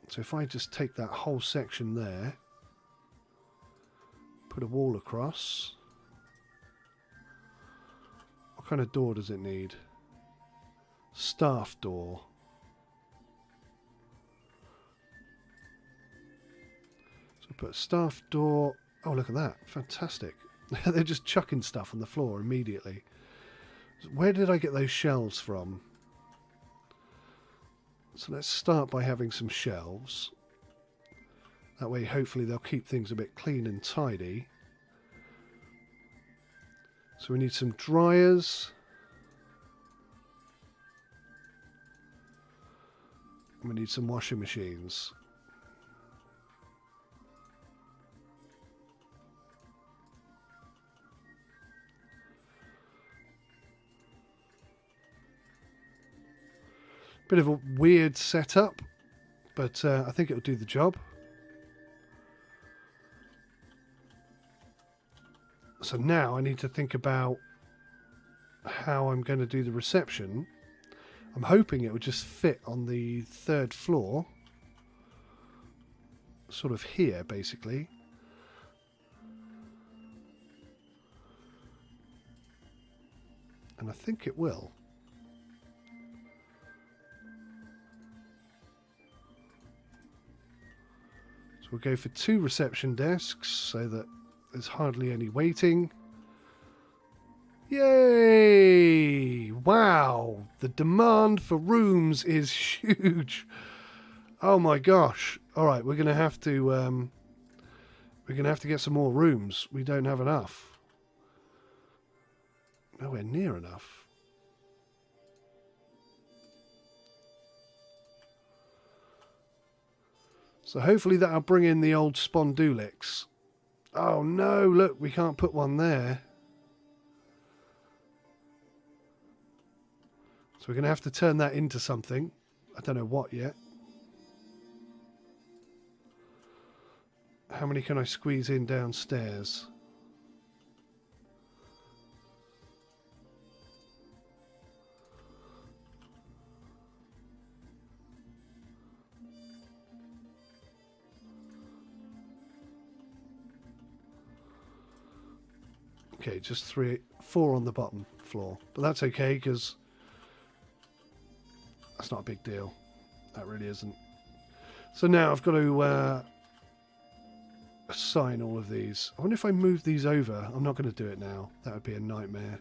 So if I just take that whole section there, put a wall across. What kind of door does it need? Staff door. So put a staff door. Oh, look at that. Fantastic. They're just chucking stuff on the floor immediately. Where did I get those shelves from? So let's start by having some shelves. That way, hopefully, they'll keep things a bit clean and tidy. So we need some dryers. And we need some washing machines. Bit of a weird setup, but I think it'll do the job. So now I need to think about how I'm going to do the reception. I'm hoping it will just fit on the 3rd floor. Sort of here, basically. And I think it will. So we'll go for 2 reception desks so that there's hardly any waiting. Yay! Wow, the demand for rooms is huge. Oh my gosh! All right, we're gonna have to get some more rooms. We don't have enough. Nowhere near enough. So hopefully that'll bring in the old spondulix. Oh no! Look, we can't put one there. So we're going to have to turn that into something. I don't know what yet. How many can I squeeze in downstairs? Okay, just 4 on the bottom floor. But that's okay because that's not a big deal. That really isn't. So now I've got to assign all of these. I wonder if I move these over. I'm not going to do it now. That would be a nightmare.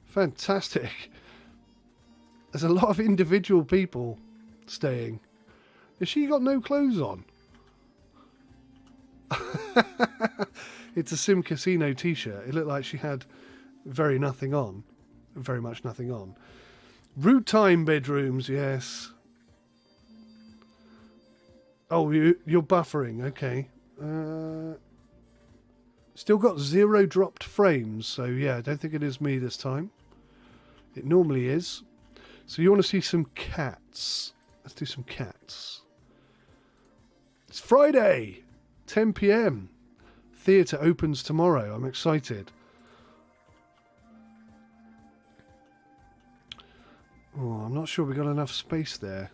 Fantastic. There's a lot of individual people staying. Has she got no clothes on? It's a SimCasino t-shirt. It looked like she had very nothing on. Very much nothing on. Root time bedrooms, yes. Oh, you're buffering. Okay. Still got 0 dropped frames. So, yeah, I don't think it is me this time. It normally is. So you want to see some cats. Let's do some cats. It's Friday, 10 p.m. Theatre opens tomorrow. I'm excited. Oh, I'm not sure we got enough space there.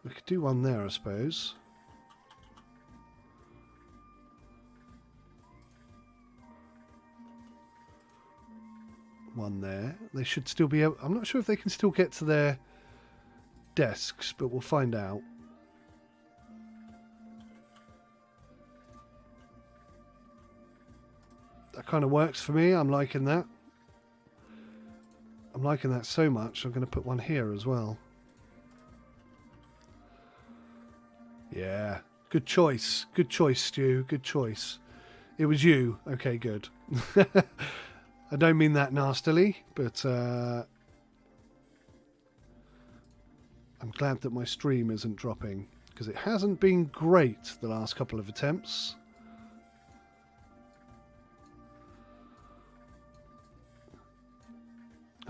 We could do one there, I suppose. One there. They should still be able... I'm not sure if they can still get to their desks, but we'll find out. That kind of works for me. I'm liking that. I'm liking that so much. I'm going to put one here as well. Yeah. Good choice. Good choice, Stu. Good choice. It was you. Okay, good. I don't mean that nastily, but I'm glad that my stream isn't dropping, because it hasn't been great the last couple of attempts.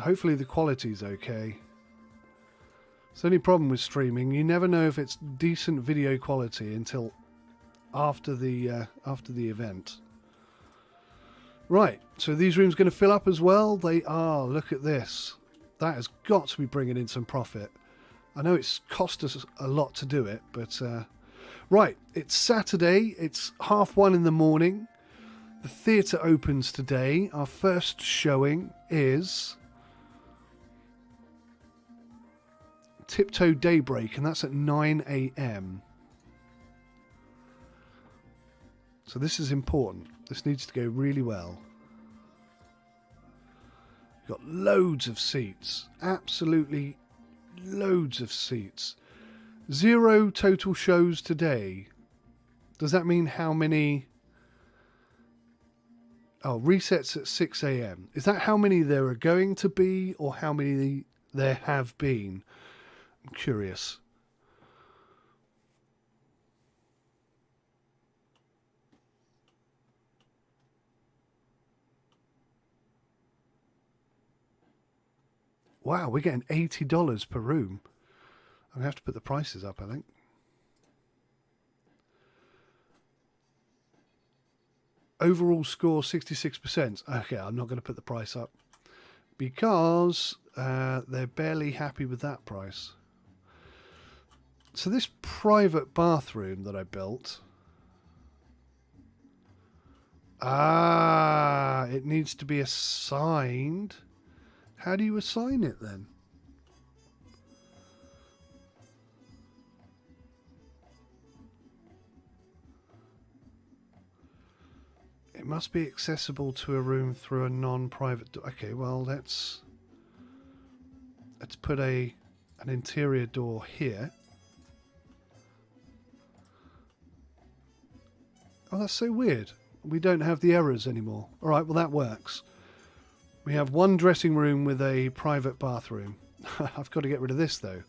Hopefully the quality's okay. It's the only problem with streaming. You never know if it's decent video quality until after the event. Right, so these rooms going to fill up as well? They are. Look at this. That has got to be bringing in some profit. I know it's cost us a lot to do it, but... right, it's Saturday. It's 1:30 in the morning. The theatre opens today. Our first showing is... Tiptoe Daybreak, and that's at 9 a.m. So this is important. This needs to go really well. We've got loads of seats. Absolutely loads of seats. 0 total shows today. Does that mean how many... Oh, resets at 6 a.m. Is that how many there are going to be, or how many there have been? I'm curious. Wow, we're getting $80 per room. I'm going to have to put the prices up, I think. Overall score 66%. Okay, I'm not going to put the price up because they're barely happy with that price. So this private bathroom that I built... Ah, it needs to be assigned... How do you assign it then? It must be accessible to a room through a non-private door. Okay, well let's put an interior door here. Oh, that's so weird. We don't have the errors anymore. All right, well that works. We have one dressing room with a private bathroom. I've got to get rid of this, though.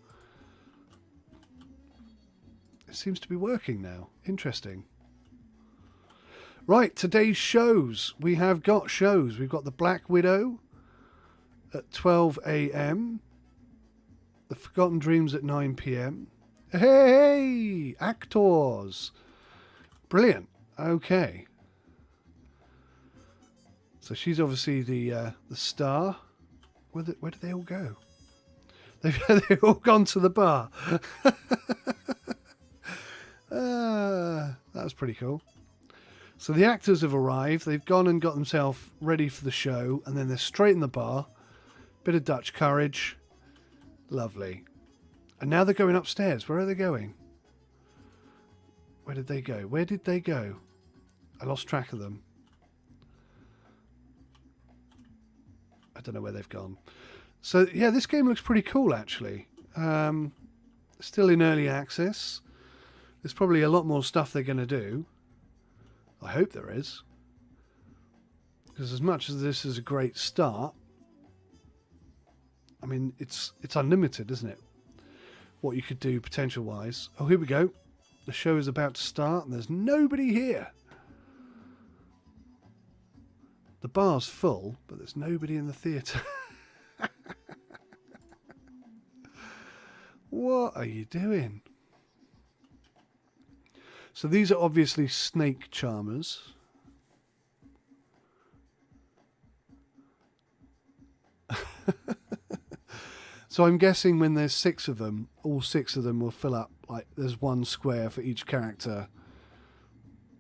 It seems to be working now. Interesting. Right, today's shows. We have got shows. We've got The Black Widow at 12 a.m. The Forgotten Dreams at 9 p.m. Hey! Actors! Brilliant. Okay. So she's obviously the star. Where did they all go? They've all gone to the bar. That was pretty cool. So the actors have arrived. They've gone and got themselves ready for the show, and then they're straight in the bar. Bit of Dutch courage. Lovely. And now they're going upstairs. Where are they going? Where did they go? Where did they go? I lost track of them. I don't know where they've gone. So, yeah, this game looks pretty cool, actually. Still in early access. There's probably a lot more stuff they're going to do. I hope there is. Because as much as this is a great start, I mean, it's unlimited, isn't it? What you could do potential-wise. Oh, here we go. The show is about to start and there's nobody here. The bar's full, but there's nobody in the theatre. What are you doing? So these are obviously snake charmers. So I'm guessing when there's 6 of them, all 6 of them will fill up, like there's one square for each character,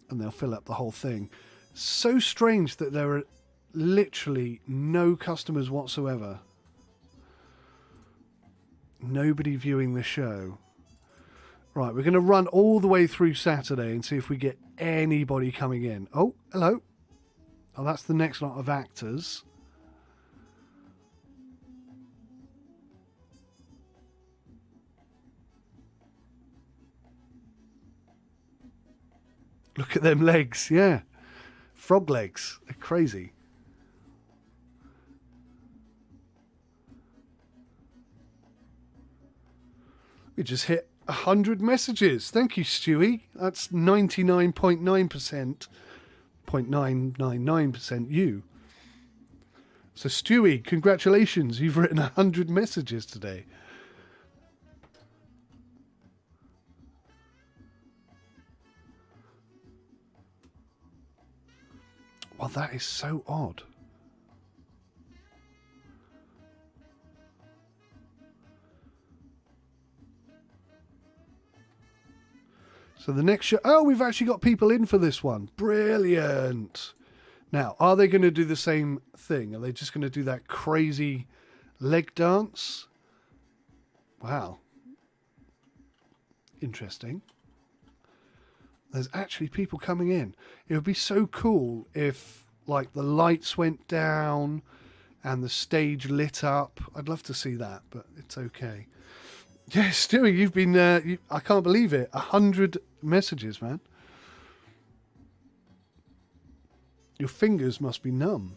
and they'll fill up the whole thing. So strange that there are literally no customers whatsoever. Nobody viewing the show. Right, we're going to run all the way through Saturday and see if we get anybody coming in. Oh, hello. Oh, that's the next lot of actors. Look at them legs, yeah. Frog legs. They're crazy. We just hit 100 messages. Thank you, Stewie. That's 99.9%, 0.999% you. So, Stewie, congratulations. You've written 100 messages today. Well, that is so odd. So the next show... Oh, we've actually got people in for this one. Brilliant. Now, are they going to do the same thing? Are they just going to do that crazy leg dance? Wow. Interesting. There's actually people coming in. It would be so cool if, like, the lights went down and the stage lit up. I'd love to see that, but it's okay. Yeah, Stewie, you've been... I can't believe it. 100 messages, man. Your fingers must be numb.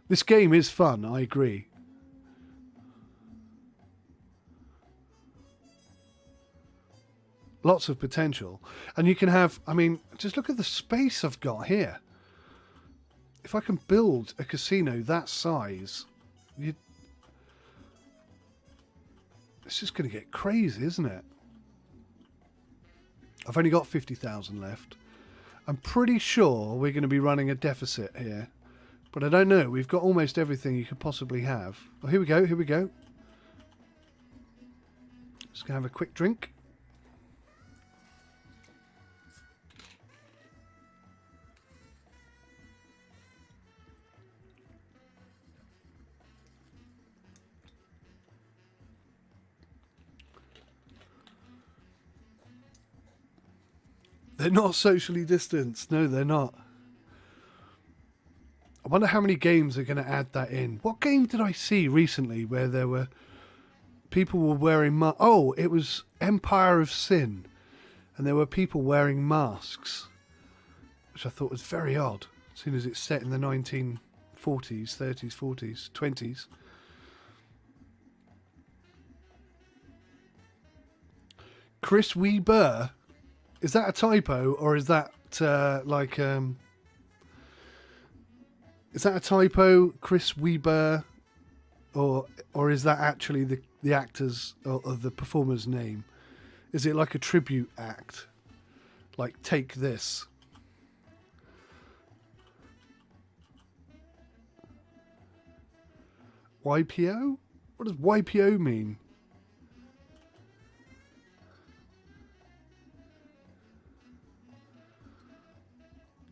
This game is fun, I agree. Lots of potential. And you can have... I mean, just look at the space I've got here. If I can build a casino that size, it's just going to get crazy, isn't it? I've only got 50,000 left. I'm pretty sure we're going to be running a deficit here. But I don't know. We've got almost everything you could possibly have. Oh, here we go. Here we go. Just going to have a quick drink. They're not socially distanced. No, they're not. I wonder how many games are going to add that in. What game did I see recently where there were... people were wearing... Oh, it was Empire of Sin. And there were people wearing masks. Which I thought was very odd. As soon as it's set in the 1940s, 30s, 40s, 20s. Chris Weber... Is that a typo, or is that is that a typo, Chris Weber, or is that actually the actor's or the performer's name? Is it like a tribute act, like Take This? YPO? What does YPO mean?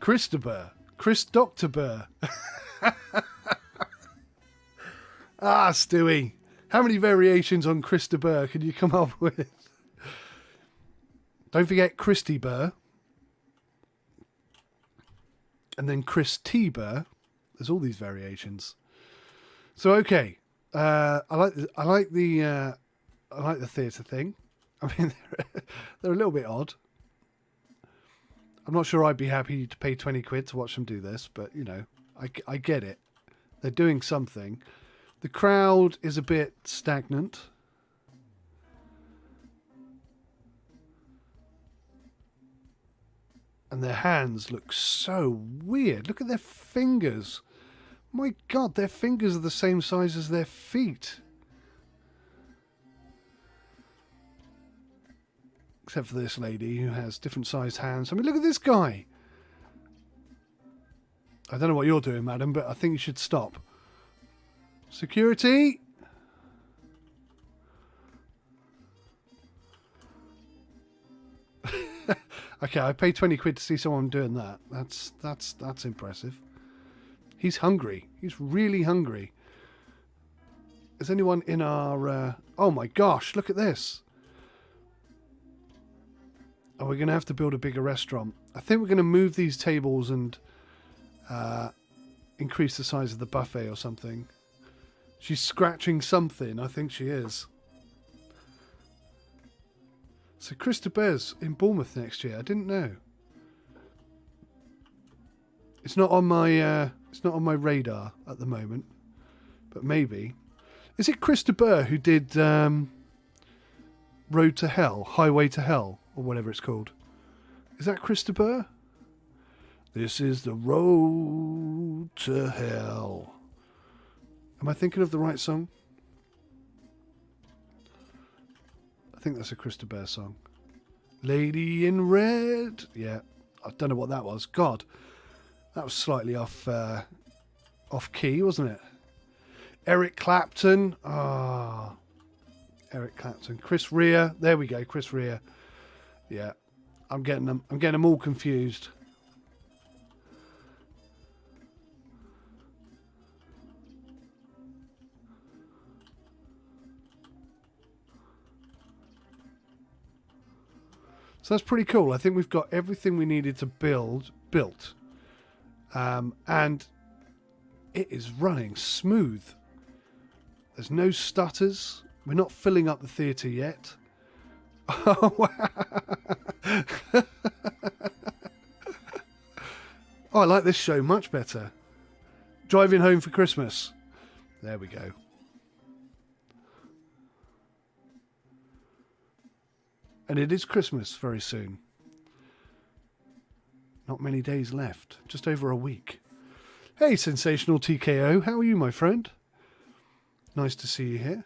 Christopher. Chris Dr. Burr. Ah, Stewie. How many variations on Christopher can you come up with? Don't forget Christy Burr. And then Chris T. Burr. There's all these variations. So okay. I like the theatre thing. I mean, they're a little bit odd. I'm not sure I'd be happy to pay 20 quid to watch them do this, but, you know, I get it. They're doing something. The crowd is a bit stagnant. And their hands look so weird. Look at their fingers. My God, their fingers are the same size as their feet. Except for this lady who has different sized hands. I mean, look at this guy. I don't know what you're doing, madam, but I think you should stop. Security. Okay, I paid 20 quid to see someone doing that. That's impressive. He's hungry. He's really hungry. Is anyone in our... Oh my gosh, look at this. Oh, we're going to have to build a bigger restaurant. I think we're going to move these tables and increase the size of the buffet or something. She's scratching something. I think she is. So Christopher's in Bournemouth next year. I didn't know. It's not on my radar at the moment, but maybe. Is it Christopher who did Road to Hell, Highway to Hell, or whatever it's called? Is that Christopher? This is the road to hell. Am I thinking of the right song? I think that's a Christopher song. Lady in Red. Yeah, I don't know what that was. God, that was slightly off key, wasn't it? Eric Clapton. Ah, Eric Clapton. Chris Rea. There we go, Chris Rea. Yeah, I'm getting them all confused. So that's pretty cool. I think we've got everything we needed to built. And it is running smooth. There's no stutters. We're not filling up the theatre yet. Oh, wow. Oh, I like this show much better. Driving Home for Christmas. There we go. And it is Christmas very soon. Not many days left. Just over a week. Hey, Sensational TKO. How are you, my friend? Nice to see you here.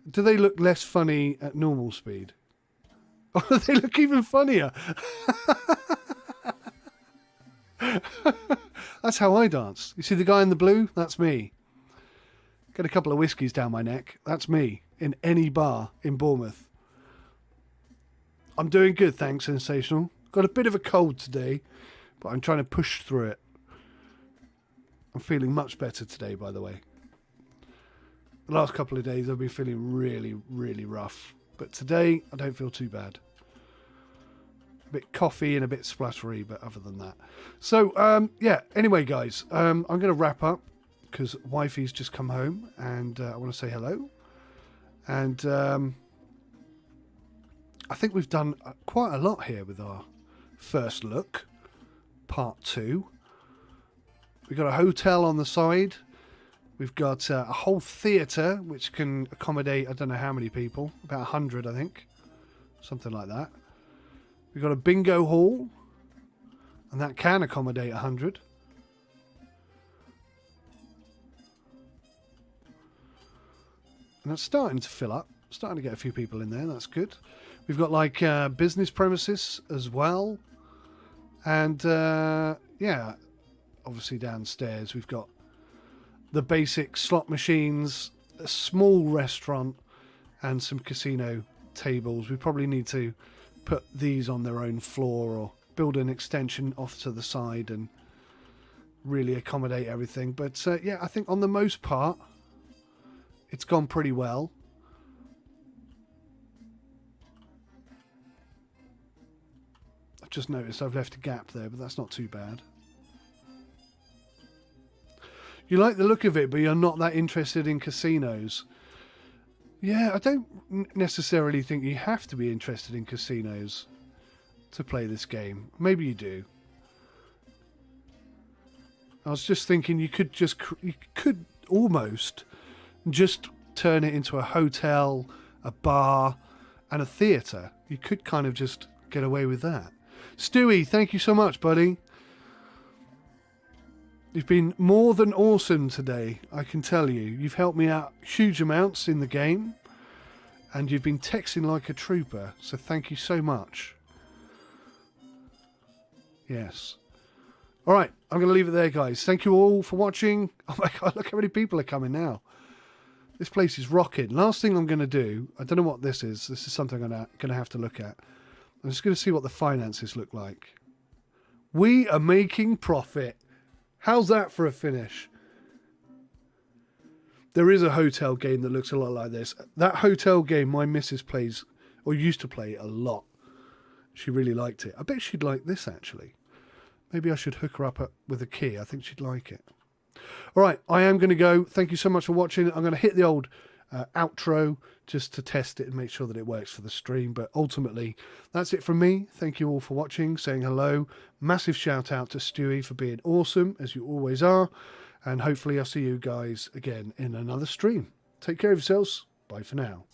Do they look less funny at normal speed? Oh, they look even funnier. That's how I dance. You see the guy in the blue? That's me. Get a couple of whiskies down my neck. That's me in any bar in Bournemouth. I'm doing good, thanks, Sensational. Got a bit of a cold today, but I'm trying to push through it. I'm feeling much better today, by the way. The last couple of days I've been feeling really, really rough. But today I don't feel too bad. A bit coffee and a bit splattery, but other than that. So, yeah, anyway, guys, I'm going to wrap up because wifey's just come home and I want to say hello. And I think we've done quite a lot here with our first look, part 2. We've got a hotel on the side. We've got a whole theatre which can accommodate, I don't know how many people, about 100, I think. Something like that. We've got a bingo hall, and that can accommodate 100. And that's starting to fill up. Starting to get a few people in there, that's good. We've got like business premises as well. And yeah, obviously downstairs we've got the basic slot machines, a small restaurant, and some casino tables. We probably need to put these on their own floor or build an extension off to the side and really accommodate everything. But yeah, I think on the most part, it's gone pretty well. I've just noticed I've left a gap there, but that's not too bad. You like the look of it, but you're not that interested in casinos. Yeah, I don't necessarily think you have to be interested in casinos to play this game. Maybe you do. I was just thinking you could almost just turn it into a hotel, a bar, and a theatre. You could kind of just get away with that. Stewie, thank you so much, buddy. You've been more than awesome today, I can tell you. You've helped me out huge amounts in the game, and you've been texting like a trooper, so thank you so much. Yes. All right, I'm going to leave it there, guys. Thank you all for watching. Oh my God, look how many people are coming now. This place is rocking. Last thing I'm going to do, I don't know what this is. This is something I'm going to have to look at. I'm just going to see what the finances look like. We are making profit. How's that for a finish? There is a hotel game that looks a lot like this. That hotel game my missus plays, or used to play a lot. She really liked it. I bet she'd like this, actually. Maybe I should hook her up with a key. I think she'd like it. All right, I am going to go. Thank you so much for watching. I'm going to hit the old outro just to test it and make sure that it works for the stream. But ultimately, that's it from me. Thank you all for watching, saying hello. Massive shout out to Stewie for being awesome, as you always are. And hopefully I'll see you guys again in another stream. Take care of yourselves. Bye for now.